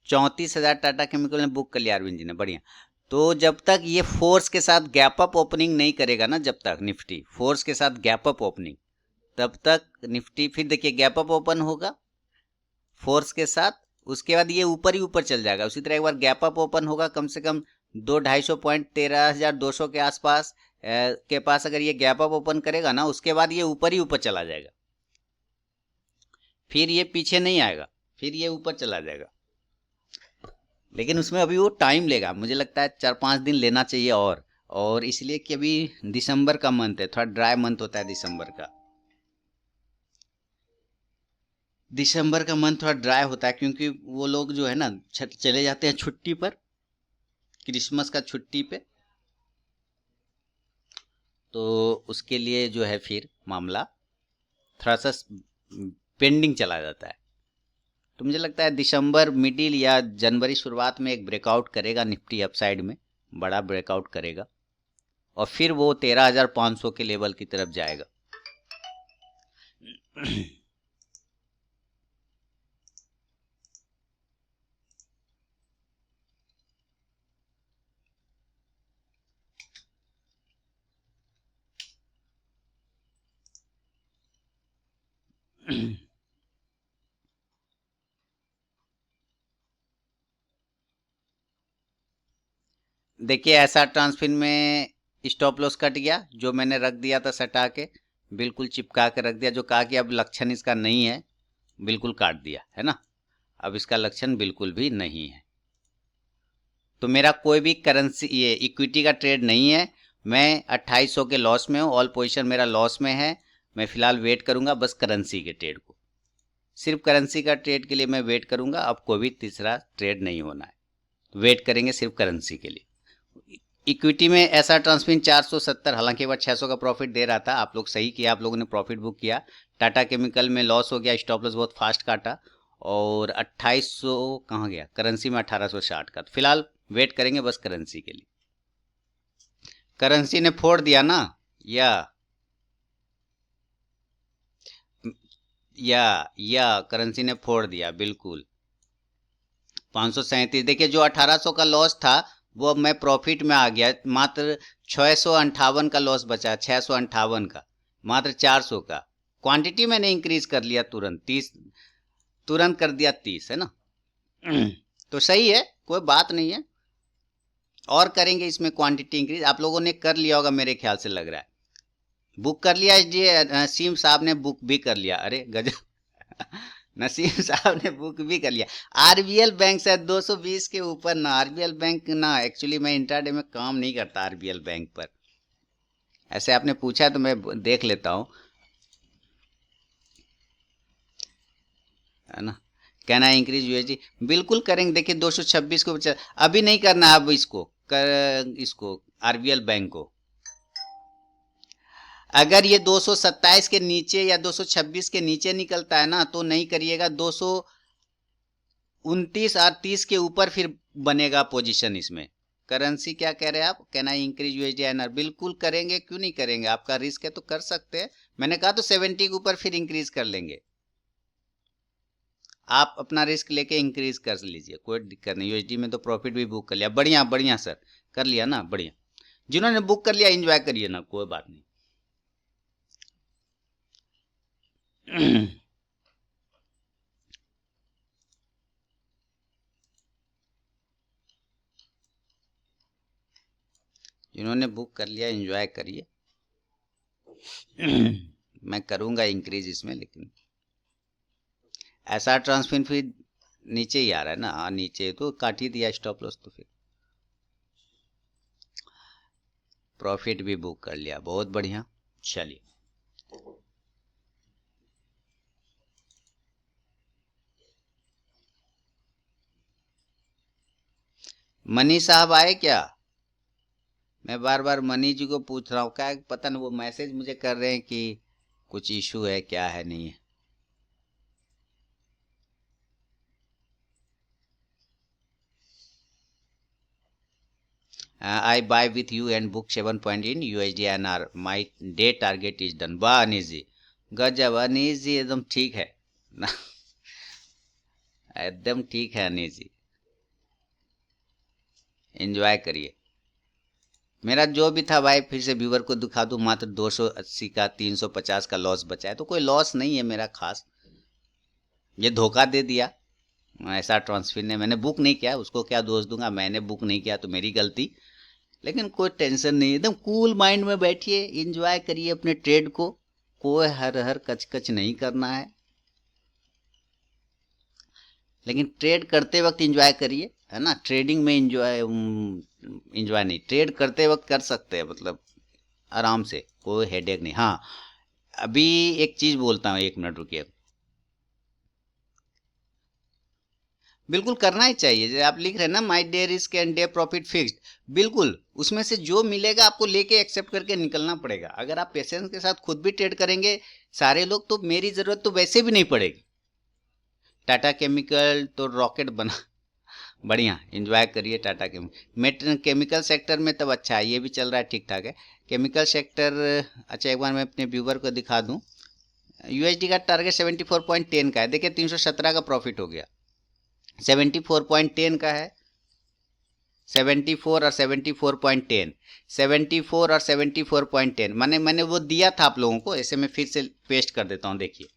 34,000 टाटा केमिकल ने बुक कर लिया अरविंद जी ने, बढ़िया। तो जब तक ये फोर्स के साथ गैप अप ओपनिंग नहीं करेगा ना, जब तक निफ्टी फोर्स के साथ गैप अप ओपनिंग, तब तक निफ्टी, फिर देखिए गैप अप ओपन होगा फोर्स के साथ, उसके बाद ये ऊपर ही ऊपर चल जाएगा। उसी तरह एक बार गैप अप ओपन होगा कम से कम 2-250 पॉइंट 13,200 के आसपास के पास, अगर ये गैप अप ओपन करेगा ना, उसके बाद ये ऊपर ही ऊपर चला जाएगा, फिर ये पीछे नहीं आएगा, फिर ये ऊपर चला जाएगा। लेकिन उसमें अभी वो टाइम लेगा, मुझे लगता है 4-5 दिन लेना चाहिए। और इसलिए कि अभी दिसंबर का मंथ है, थोड़ा ड्राई मंथ होता है दिसंबर का। दिसंबर का मंथ थोड़ा ड्राई होता है क्योंकि वो लोग जो है ना चले जाते हैं छुट्टी पर, क्रिसमस का छुट्टी पे। तो उसके लिए जो है फिर मामला थोड़ा सा पेंडिंग चला जाता है। तो मुझे लगता है दिसंबर मिडिल या जनवरी शुरुआत में एक ब्रेकआउट करेगा निफ्टी अपसाइड में, बड़ा ब्रेकआउट करेगा, और फिर वो 13,500 के लेवल की तरफ जाएगा। देखिए ऐसा ट्रांसफिन में स्टॉप लॉस कट गया, जो मैंने रख दिया था सटा के, बिल्कुल चिपका के रख दिया, जो कहा कि अब लक्षण इसका नहीं है, बिल्कुल काट दिया है ना। अब इसका लक्षण बिल्कुल भी नहीं है। तो मेरा कोई भी करेंसी ये इक्विटी का ट्रेड नहीं है। मैं 2800 के लॉस में हूँ, ऑल पोजीशन मेरा लॉस में है। मैं फिलहाल वेट करूंगा बस करेंसी के ट्रेड को, सिर्फ करेंसी का ट्रेड के लिए मैं वेट करूंगा। अब कोई भी तीसरा ट्रेड नहीं होना है, वेट करेंगे सिर्फ करेंसी के लिए। इक्विटी में ऐसा ट्रांसफिन 470, हालांकि वह 600 का प्रॉफिट दे रहा था। आप लोग सही किया, आप लोगों ने प्रॉफिट बुक किया। टाटा केमिकल में लॉस हो गया, स्टॉप लॉस बहुत फास्ट काटा, और 2800 कहाँ गया, करेंसी में 1860 का। तो फिलहाल वेट करेंगे बस करेंसी के लिए। करेंसी ने फोड़ दिया ना, या करेंसी ने फोड़ दिया बिल्कुल। 537, देखिए जो 1800 का लॉस था वो अब मैं प्रॉफिट में आ गया। मात्र 658 का लॉस बचा, 658 का, मात्र 400 का। क्वांटिटी मैंने इंक्रीज कर लिया तुरंत, 30 तुरंत कर दिया 30, है ना। तो सही है, कोई बात नहीं है, और करेंगे इसमें क्वांटिटी इंक्रीज। आप लोगों ने कर लिया होगा मेरे ख्याल से, लग रहा है बुक कर लिया। जी नसीम साहब ने बुक भी कर लिया, अरे गजब। नसीम साहब ने बुक भी कर लिया। आरबीएल बैंक से 220 के ऊपर ना, आरबीएल बैंक ना, एक्चुअली मैं इंट्राडे में काम नहीं करता आरबीएल बैंक पर। ऐसे आपने पूछा तो मैं देख लेता हूँ, है ना। कहना है इंक्रीज यूएसडी, बिल्कुल करेंगे। देखिए 226 को अभी नहीं करना, अब इसको आरबीएल बैंक को। अगर ये 227 के नीचे या 226 के नीचे निकलता है ना, तो नहीं करिएगा। 229 और 30 के ऊपर फिर बनेगा पोजीशन इसमें। करेंसी क्या कह रहे हैं आप, कहना है इंक्रीज यूएसडी आईएनआर, बिल्कुल करेंगे, क्यों नहीं करेंगे। आपका रिस्क है तो कर सकते हैं। मैंने कहा तो 70 के ऊपर फिर इंक्रीज कर लेंगे। आप अपना रिस्क लेके इंक्रीज कर लीजिए, कोई दिक्कत नहीं। यूएसडी में तो प्रॉफिट भी बुक कर लिया, बढ़िया बढ़िया सर, कर लिया ना, बढ़िया। जिन्होंने बुक कर लिया एंजॉय करिए ना, कोई बात नहीं। जिन्होंने बुक कर लिया एंजॉय करिए। मैं करूंगा इंक्रीज इसमें, लेकिन ऐसा ट्रांसफर फिर नीचे ही आ रहा है ना। हाँ नीचे तो काट ही दिया स्टॉप लॉस, तो फिर प्रॉफिट भी बुक कर लिया, बहुत बढ़िया। चलिए मनी साहब आए क्या? मैं बार बार मनी जी को पूछ रहा हूँ, क्या पता नहीं, वो मैसेज मुझे कर रहे हैं कि कुछ इशू है, क्या है नहीं है। I buy with you and book 7 point in USD NR. My day target is done. वाह अनीस जी, गजब अनीस जी, एकदम ठीक है ना। एकदम ठीक है अनीस जी, एंजॉय करिए। मेरा जो भी था भाई, फिर से व्यूवर को दिखा दूं, मात्र 280 का 350 का लॉस बचा है, तो कोई लॉस नहीं है मेरा खास। ये धोखा दे दिया ऐसा ट्रांसफर ने, मैंने बुक नहीं किया, उसको क्या दोष दूंगा, मैंने बुक नहीं किया तो मेरी गलती। लेकिन कोई टेंशन नहीं, एकदम कूल माइंड में बैठिए, एंजॉय करिए अपने ट्रेड को, कोई हर हर कच कच नहीं करना है। लेकिन ट्रेड करते वक्त एंजॉय करिए, है ना। ट्रेडिंग में एंजॉय नहीं, ट्रेड करते वक्त कर सकते हैं, मतलब आराम से, कोई हेडेक नहीं। हाँ अभी एक चीज बोलता हूँ, 1 मिनट रुकिए। बिल्कुल करना ही चाहिए, जैसे आप लिख रहे हैं ना, माई day risk and day profit fixed, बिल्कुल उसमें से जो मिलेगा आपको लेके एक्सेप्ट करके निकलना पड़ेगा। अगर आप पेशेंस के साथ खुद भी ट्रेड करेंगे सारे लोग, तो मेरी जरूरत तो वैसे भी नहीं पड़ेगी। टाटा केमिकल तो रॉकेट बना। बढ़िया, एंजॉय करिए टाटा केमिकल। केमिकल सेक्टर में तब अच्छा है, ये भी चल रहा है ठीक ठाक है केमिकल सेक्टर। अच्छा एक बार मैं अपने व्यूवर को दिखा दूं, यूएसडी का टारगेट 74.10 का है, देखिए 317 का प्रॉफिट हो गया। 74.10 का है, 74 और 74.10, 74 और 74.10, मैंने वो दिया था आप लोगों को, ऐसे मैं फिर से पेस्ट कर देता हूँ, देखिए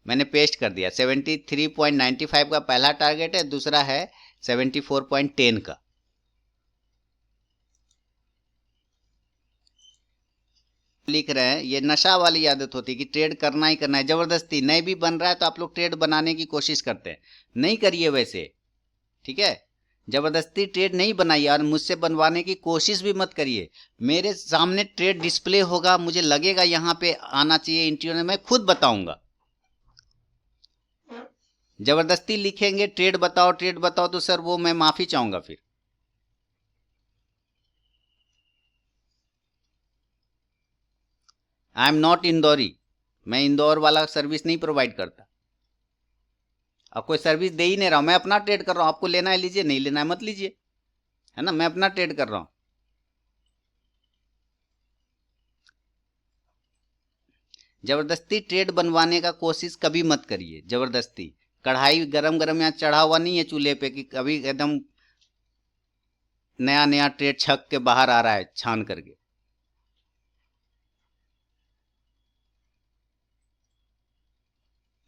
मैंने पेस्ट कर दिया। 73.95 का पहला टारगेट है, दूसरा है 74.10 का। लिख रहे हैं, ये नशा वाली आदत होती है कि ट्रेड करना ही करना है, जबरदस्ती। नहीं भी बन रहा है तो आप लोग ट्रेड बनाने की कोशिश करते हैं, नहीं करिए वैसे, ठीक है। जबरदस्ती ट्रेड नहीं बनाइए और मुझसे बनवाने की कोशिश भी मत करिए। मेरे सामने ट्रेड डिस्प्ले होगा, मुझे लगेगा यहाँ पे आना चाहिए इंटरव्यू में, मैं खुद बताऊंगा। जबरदस्ती लिखेंगे ट्रेड बताओ तो सर वो मैं माफी चाहूंगा फिर। आई एम नॉट इंदौरी, मैं इंदौर वाला सर्विस नहीं प्रोवाइड करता। अब कोई सर्विस दे ही नहीं रहा हूं, मैं अपना ट्रेड कर रहा हूं, आपको लेना है लीजिए, नहीं लेना है मत लीजिए, है ना। मैं अपना ट्रेड कर रहा हूं। जबरदस्ती ट्रेड बनवाने का कोशिश कभी मत करिए, जबरदस्ती। कढ़ाई गरम गरम यहाँ चढ़ा हुआ नहीं है चूल्हे पे कि कभी एकदम नया नया ट्रेड छक के बाहर आ रहा है छान करके।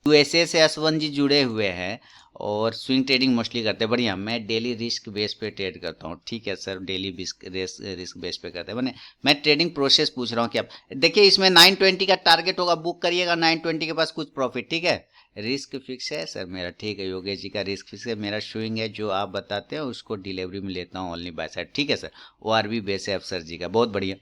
यूएसए से असवन जी जुड़े हुए हैं और स्विंग ट्रेडिंग मोस्टली करते हैं। बढ़िया, मैं डेली रिस्क बेस पे ट्रेड करता हूँ, ठीक है सर, डेली रिस्क बेस पे करते हैं। मैं ट्रेडिंग प्रोसेस पूछ रहा हूँ कि आप देखिए, इसमें 920 का टारगेट होगा, बुक करिएगा 920 के पास कुछ प्रॉफिट, ठीक है। रिस्क फिक्स है सर मेरा, ठीक है। योगेश जी का रिस्क फिक्स है, मेरा स्विंग है जो आप बताते हैं उसको डिलीवरी में लेता हूँ ओनली बाय साइड, ठीक है सर। ORB बेस है अफसर जी का, बहुत बढ़िया।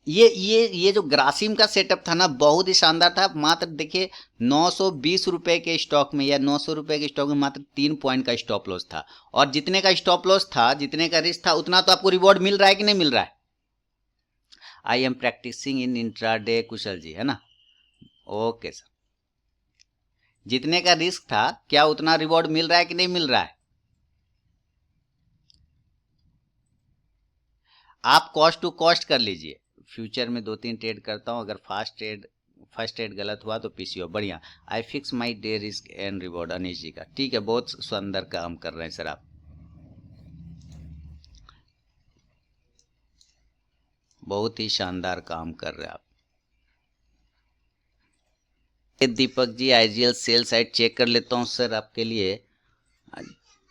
ये जो ग्रासिम का सेटअप था ना, बहुत ही शानदार था। मात्र देखिए 920 रुपए के स्टॉक में या 900 रुपए के स्टॉक में मात्र 3 पॉइंट का स्टॉप लॉस था। और जितने का स्टॉप लॉस था, जितने का रिस्क था, उतना तो आपको रिवॉर्ड मिल रहा है कि नहीं मिल रहा है। I am practising in intraday Kushal ji, है ना। ओके सर, जितने का रिस्क था क्या उतना रिवॉर्ड मिल रहा है कि नहीं मिल रहा है। आप कॉस्ट टू कॉस्ट कर लीजिए। फ्यूचर में 2-3 ट्रेड करता हूं, अगर फर्स्ट ट्रेड गलत हुआ तो पीसीओ। बढ़िया, I fix my day risk and reward, Anish ji का, ठीक है। बहुत सुंदर काम कर रहे हैं सर आप, बहुत ही शानदार काम कर रहे हैं आप। Deepak ji, IGL cell site check कर लेता हूं सर आपके लिए।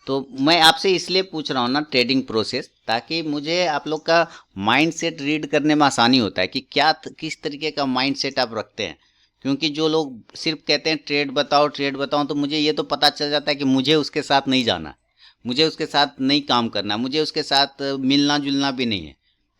तो मैं आपसे इसलिए पूछ रहा हूँ ना ट्रेडिंग प्रोसेस, ताकि मुझे आप लोग का माइंड सेट रीड करने में आसानी होता है कि क्या किस तरीके का माइंड सेट आप रखते हैं। क्योंकि जो लोग सिर्फ कहते हैं ट्रेड बताओ, तो मुझे ये तो पता चल जाता है कि मुझे उसके साथ नहीं जाना, मुझे उसके साथ नहीं काम करना, मुझे उसके साथ मिलना जुलना भी नहीं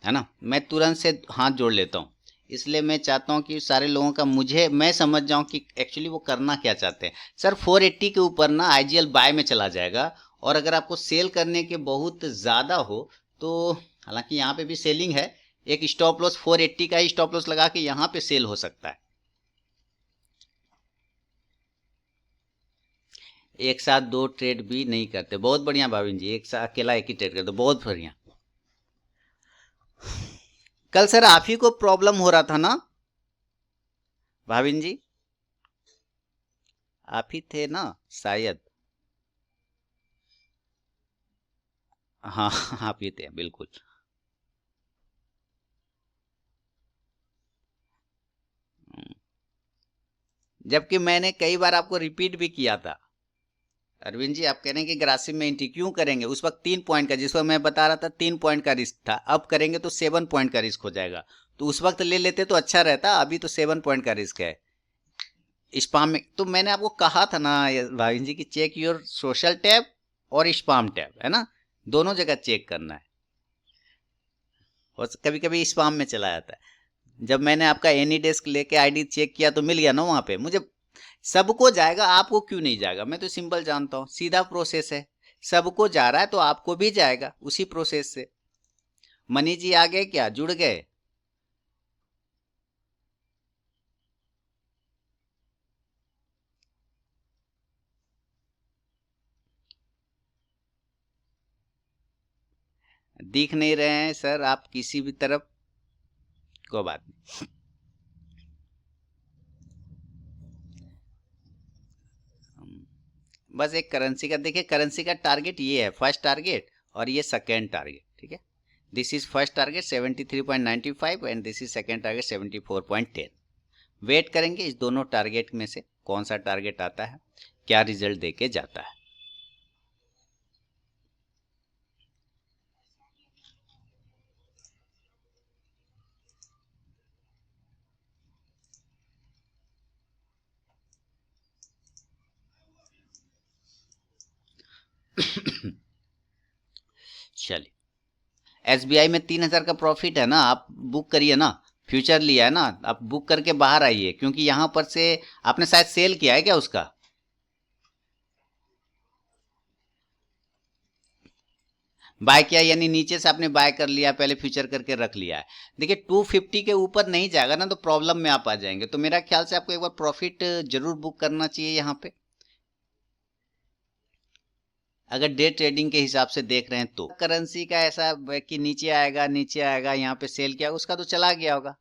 है ना। मैं तुरंत से हाथ जोड़ लेता हूँ। इसलिए मैं चाहता हूँ कि सारे लोगों का मुझे मैं समझ जाऊँ कि एक्चुअली वो करना क्या चाहते हैं। सर 480 के ऊपर ना आईजीएल बाय में चला जाएगा, और अगर आपको सेल करने के बहुत ज़्यादा हो तो, हालांकि यहाँ पे भी सेलिंग है, एक स्टॉप लॉस 480 का ही स्टॉप लॉस लगा के यहाँ पे सेल हो सकता है। एक साथ दो ट्रेड भी नहीं करते, बहुत बढ़िया भाविन जी, एक साथ अकेला एक ही ट्रेड करते, बहुत बढ़िया। कल सर आप ही को प्रॉब्लम हो रहा था ना भाविन जी, आप ही थे ना शायद। हाँ आप ही थे बिल्कुल। जबकि मैंने कई बार आपको रिपीट भी किया था। अरविंद जी आप कह रहे हैं कि ग्रासिम में एंट्री क्यों करेंगे, उस वक्त 3 पॉइंट का, जिस वक्त मैं बता रहा था 3 पॉइंट का रिस्क था, अब करेंगे तो 7 पॉइंट का रिस्क हो जाएगा। तो उस वक्त ले लेते तो अच्छा रहता, अभी तो 7 पॉइंट का रिस्क है। स्पाम में तो मैंने आपको कहा था ना भाविन जी, कि चेक योर सोशल टैब और स्पाम टैब, है ना, दोनों जगह चेक करना है। और कभी कभी स्पाम में चला जाता है। जब मैंने आपका एनी डेस्क लेके आईडी चेक किया तो मिल गया ना वहां पे मुझे। सबको जाएगा, आपको क्यों नहीं जाएगा, मैं तो सिंपल जानता हूँ, सीधा प्रोसेस है। सबको जा रहा है तो आपको भी जाएगा उसी प्रोसेस से। मनी जी आ गए क्या, जुड़ गए? दिख नहीं रहे हैं सर आप किसी भी तरफ, कोई बात नहीं। बस एक करेंसी का देखिए, करेंसी का टारगेट ये है, फर्स्ट टारगेट और ये सेकेंड टारगेट, ठीक है। This is first target 73.95 and this is second target 74.10। Wait करेंगे इस दोनों टारगेट में से कौन सा टारगेट आता है, क्या रिजल्ट देके जाता है। चलिए, एसबीआई में 3,000 का प्रॉफिट है ना, आप बुक करिए ना, फ्यूचर लिया है ना, आप बुक करके बाहर आइए, क्योंकि यहां पर से आपने शायद सेल किया है क्या उसका? बाय किया यानी नीचे से आपने बाय कर लिया, पहले फ्यूचर करके रख लिया है। देखिए 250 के ऊपर नहीं जाएगा ना तो प्रॉब्लम में आप आ जाएंगे, तो मेरा ख्याल से आपको एक बार प्रॉफिट जरूर बुक करना चाहिए यहाँ पे, अगर डे ट्रेडिंग के हिसाब से देख रहे हैं तो। करेंसी का ऐसा है कि नीचे आएगा नीचे आएगा, यहाँ पे सेल किया उसका तो चला गया होगा।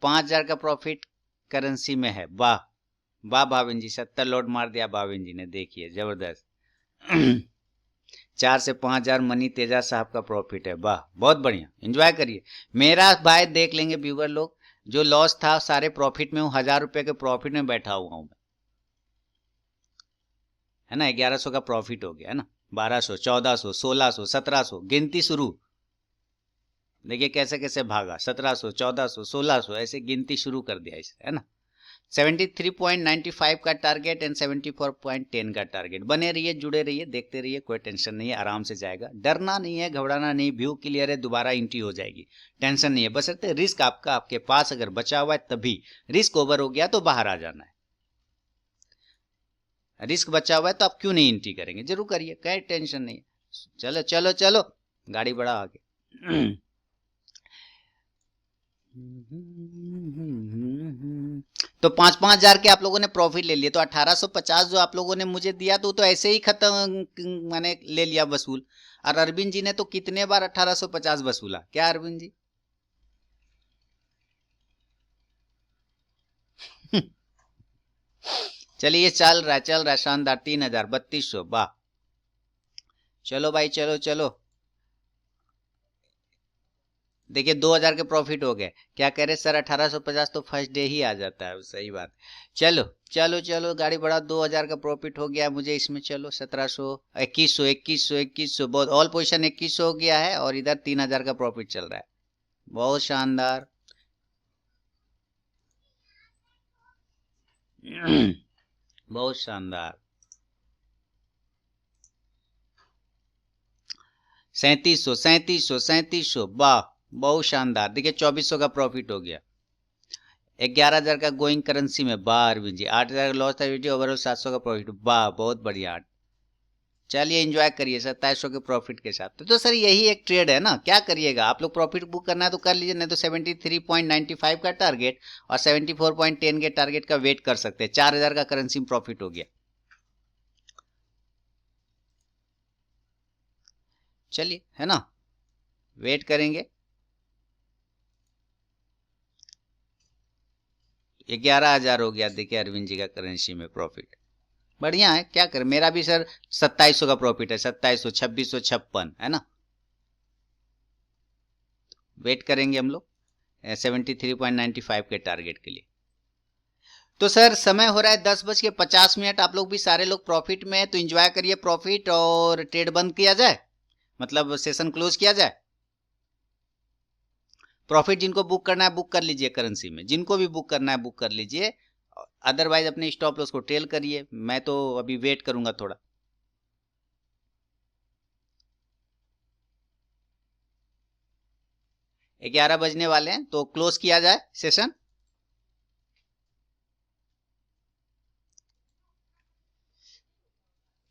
5,000 का प्रॉफिट करेंसी में है, वाह वाह भाविन जी, 70 लोड मार दिया भाविन जी ने, देखिए जबरदस्त। 4 से 5,000 मनी तेजा साहब का प्रॉफिट है, वाह बहुत बढ़िया, एंजॉय करिए। मेरा भाई देख लेंगे व्यूवर लोग, जो लॉस था सारे प्रॉफिट में हूँ, 1,000 रुपए के प्रॉफिट में बैठा हुआ हूँ, है ना। 1,100 का प्रॉफिट हो गया है ना, 1,200, 1,400, 1,600, 1,700, गिनती शुरू। देखिए कैसे कैसे भागा, 1,700, 1,400, 1,600, ऐसे गिनती शुरू कर दिया इसे, है ना। 73.95 का टारगेट एंड 74.10 का टारगेट, बने रहिए जुड़े रहिए देखते रहिए, कोई टेंशन नहीं है, आराम से जाएगा, डरना नहीं है घबराना नहीं, व्यू क्लियर है, दोबारा एंट्री हो जाएगी, टेंशन नहीं है। बस रिस्क आपका आपके पास अगर बचा हुआ है तभी, रिस्क ओवर हो गया तो बाहर आ जाना है। रिस्क बचा हुआ है तो आप क्यों नहीं एंट्री करेंगे, जरूर करिए, कहीं टेंशन नहीं है। चलो चलो चलो, गाड़ी बढ़ा आगे। तो 5,000 के आप लोगों ने प्रॉफिट ले लिए, तो 1,850 जो आप लोगों ने मुझे दिया तो ऐसे ही खत्म, मैंने ले लिया वसूल। और अरविंद जी ने तो कितने बार 1,850 वसूला, क्या अरविंद जी? चलिए चल रहा है शानदार, 3,000, 3,200, वाह। चलो भाई चलो चलो, देखिए 2000 के प्रॉफिट हो गए। क्या कह रहे सर 1850 तो फर्स्ट डे ही आ जाता है। सही बात। चलो चलो चलो गाड़ी बढ़ाओ, 2000 का प्रॉफिट हो गया मुझे इसमें। चलो 1700, 2100, 2100, 2100, बहुत ऑल पोजीशन 2100 हो गया है और इधर 3000 का प्रॉफिट चल रहा है। बहुत शानदार। बहुत शानदार। 3700, 3700, 3700, वाह बहुत शानदार। देखिए 2400 का प्रॉफिट हो गया। 11000 का गोइंग करेंसी में, वाह अरविंद जी। 8000 का लॉस था वीडियो, ओवरऑल 700 का प्रॉफिट, वाह बहुत बढ़िया। चलिए एंजॉय करिए 2700 के प्रॉफिट के साथ। तो सर यही एक ट्रेड है ना, क्या करिएगा आप लोग। प्रॉफिट बुक करना है तो कर लीजिए, नहीं तो 73.95 का टारगेट और 74.10 के टारगेट का वेट कर सकते हैं। 4000 का करेंसी में प्रॉफिट हो गया। चलिए है ना, वेट करेंगे। 11000 हो गया। देखिए अरविंद जी का करेंसी में प्रॉफिट बढ़िया है। क्या करें, मेरा भी सर 2700 का प्रॉफिट है। 2700, 2656 है ना। वेट करेंगे हम लोग 73.95 के टारगेट के लिए। तो सर समय हो रहा है 10:50। आप लोग भी सारे लोग प्रॉफिट में है तो एंजॉय करिए प्रॉफिट, और ट्रेड बंद किया जाए, मतलब सेशन क्लोज किया जाए। प्रॉफिट जिनको बुक करना है बुक कर लीजिए करेंसी में, जिनको भी बुक करना है बुक कर लीजिए। अदरवाइज अपने स्टॉप लॉस को टेल करिए। मैं तो अभी वेट करूंगा थोड़ा। ग्यारह बजने वाले हैं तो क्लोज किया जाए सेशन।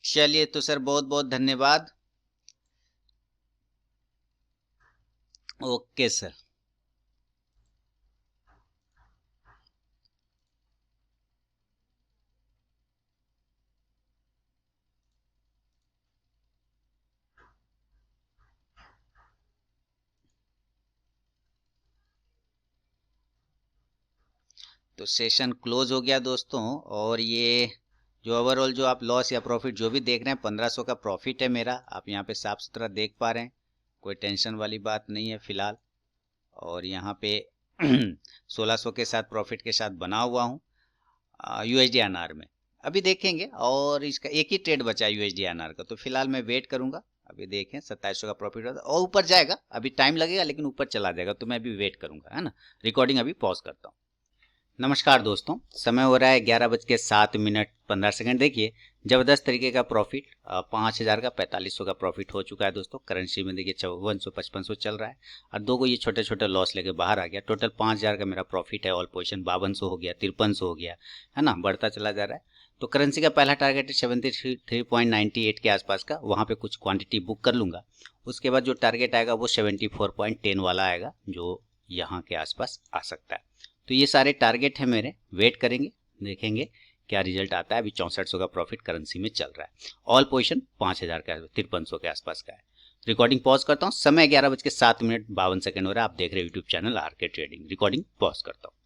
चलिए तो सर बहुत बहुत धन्यवाद। Okay sir. तो सेशन क्लोज हो गया दोस्तों। और ये जो ओवरऑल जो आप लॉस या प्रॉफिट जो भी देख रहे हैं, 1500 का प्रॉफिट है मेरा। आप यहाँ पे साफ सुथरा देख पा रहे हैं, कोई टेंशन वाली बात नहीं है फिलहाल। और यहाँ पे 1600 के साथ प्रॉफिट के साथ बना हुआ हूँ USD/INR में। अभी देखेंगे, और इसका एक ही ट्रेड बचा है USD/INR का, तो फिलहाल मैं वेट करूंगा। अभी देखें 2700 का प्रॉफिट होता और ऊपर जाएगा। अभी टाइम लगेगा लेकिन ऊपर चला जाएगा, तो मैं अभी वेट करूंगा, है ना। रिकॉर्डिंग अभी पॉज करता हूँ। नमस्कार दोस्तों, समय हो रहा है 11:07:15। देखिए जबरदस्त तरीके का प्रॉफिट 5000 का 4500 का प्रॉफिट हो चुका है दोस्तों। करेंसी में देखिए 5400 5500 चल रहा है, और दो को ये छोटे छोटे लॉस लेके बाहर आ गया। टोटल 5000 का मेरा प्रॉफिट है। ऑल पोजीशन 5200 हो गया, 5300 हो गया, है ना, बढ़ता चला जा रहा है। तो करेंसी का पहला टारगेट है 73.98 के आसपास का, वहाँ पे कुछ क्वांटिटी बुक कर लूंगा। उसके बाद जो टारगेट आएगा वो 74.10 वाला आएगा, जो यहाँ के आसपास आ सकता है। तो ये सारे टारगेट है मेरे। वेट करेंगे, देखेंगे क्या रिजल्ट आता है। अभी 6400 का प्रॉफिट करेंसी में चल रहा है। ऑल पोजीशन 5000 का 5300 के आसपास का है। रिकॉर्डिंग पॉज करता हूँ। समय 11:07:52 हो रहा है। आप देख रहे हैं YouTube channel RK trading. Recording pause करता हूँ।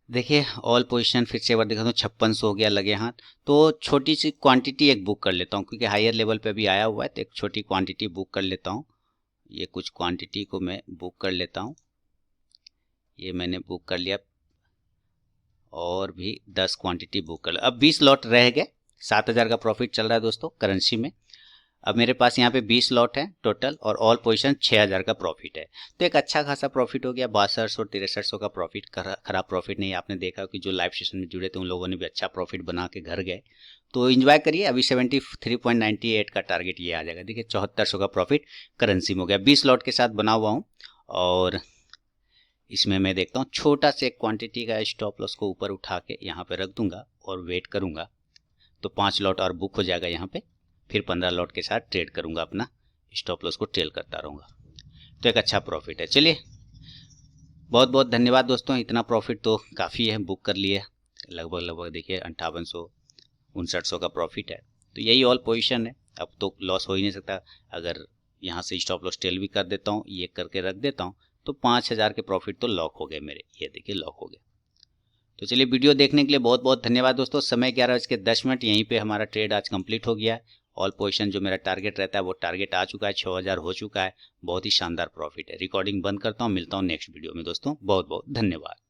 देखिए ऑल पोजीशन फिर से एक बार देखा तो 5600 हो गया लगे हाथ। तो छोटी सी क्वांटिटी एक बुक कर लेता हूँ, क्योंकि हायर लेवल पे भी आया हुआ है, तो एक छोटी क्वांटिटी बुक कर लेता हूँ। ये कुछ क्वांटिटी को मैं बुक कर लेता हूँ। ये मैंने बुक कर लिया, और भी 10 क्वांटिटी बुक कर। अब 20 लॉट रह गए। 7000 का प्रॉफिट चल रहा है दोस्तों करेंसी में। अब मेरे पास यहाँ पे 20 लॉट है टोटल, और ऑल पोजीशन 6000 का प्रॉफिट है। तो एक अच्छा खासा प्रॉफिट हो गया। 6200 और 6300 का प्रॉफिट, खराब प्रॉफिट नहीं। आपने देखा कि जो लाइव सेशन में जुड़े थे उन लोगों ने भी अच्छा प्रॉफिट बना के घर गए। तो एंजॉय करिए। अभी 73.98 का टारगेट ये आ जाएगा। देखिए 7400 का प्रॉफिट करेंसी में हो गया। 20 लॉट के साथ बना हुआ हूँ, और इसमें मैं देखता हूँ छोटा से क्वांटिटी का स्टॉप लॉस को ऊपर उठा के यहाँ पे रख दूंगा और वेट करूंगा। तो 5 लॉट और बुक हो जाएगा यहाँ पे। फिर 15 लॉट के साथ ट्रेड करूंगा, अपना स्टॉप लॉस को ट्रेल करता रहूंगा। तो एक अच्छा प्रॉफिट है। चलिए बहुत बहुत धन्यवाद दोस्तों। इतना प्रॉफिट तो काफ़ी है, बुक कर लिए लगभग देखिए 5800 5900 का प्रॉफिट है। तो यही ऑल पोजीशन है। अब तो लॉस हो ही नहीं सकता। अगर यहाँ से स्टॉप लॉस ट्रेल भी कर देता हूँ, ये करके रख देता हूँ, तो 5000 के प्रॉफिट तो लॉक हो गए मेरे। ये देखिए लॉक हो गए। तो चलिए वीडियो देखने के लिए बहुत बहुत धन्यवाद दोस्तों। समय 11:10। यहीं पे हमारा ट्रेड आज कंप्लीट हो गया है। ऑल पोजीशन जो मेरा टारगेट रहता है वो टारगेट आ चुका है, 6000 हो चुका है। बहुत ही शानदार प्रॉफिट है। रिकॉर्डिंग बंद करता हूँ, मिलता हूँ नेक्स्ट वीडियो में दोस्तों। बहुत बहुत धन्यवाद।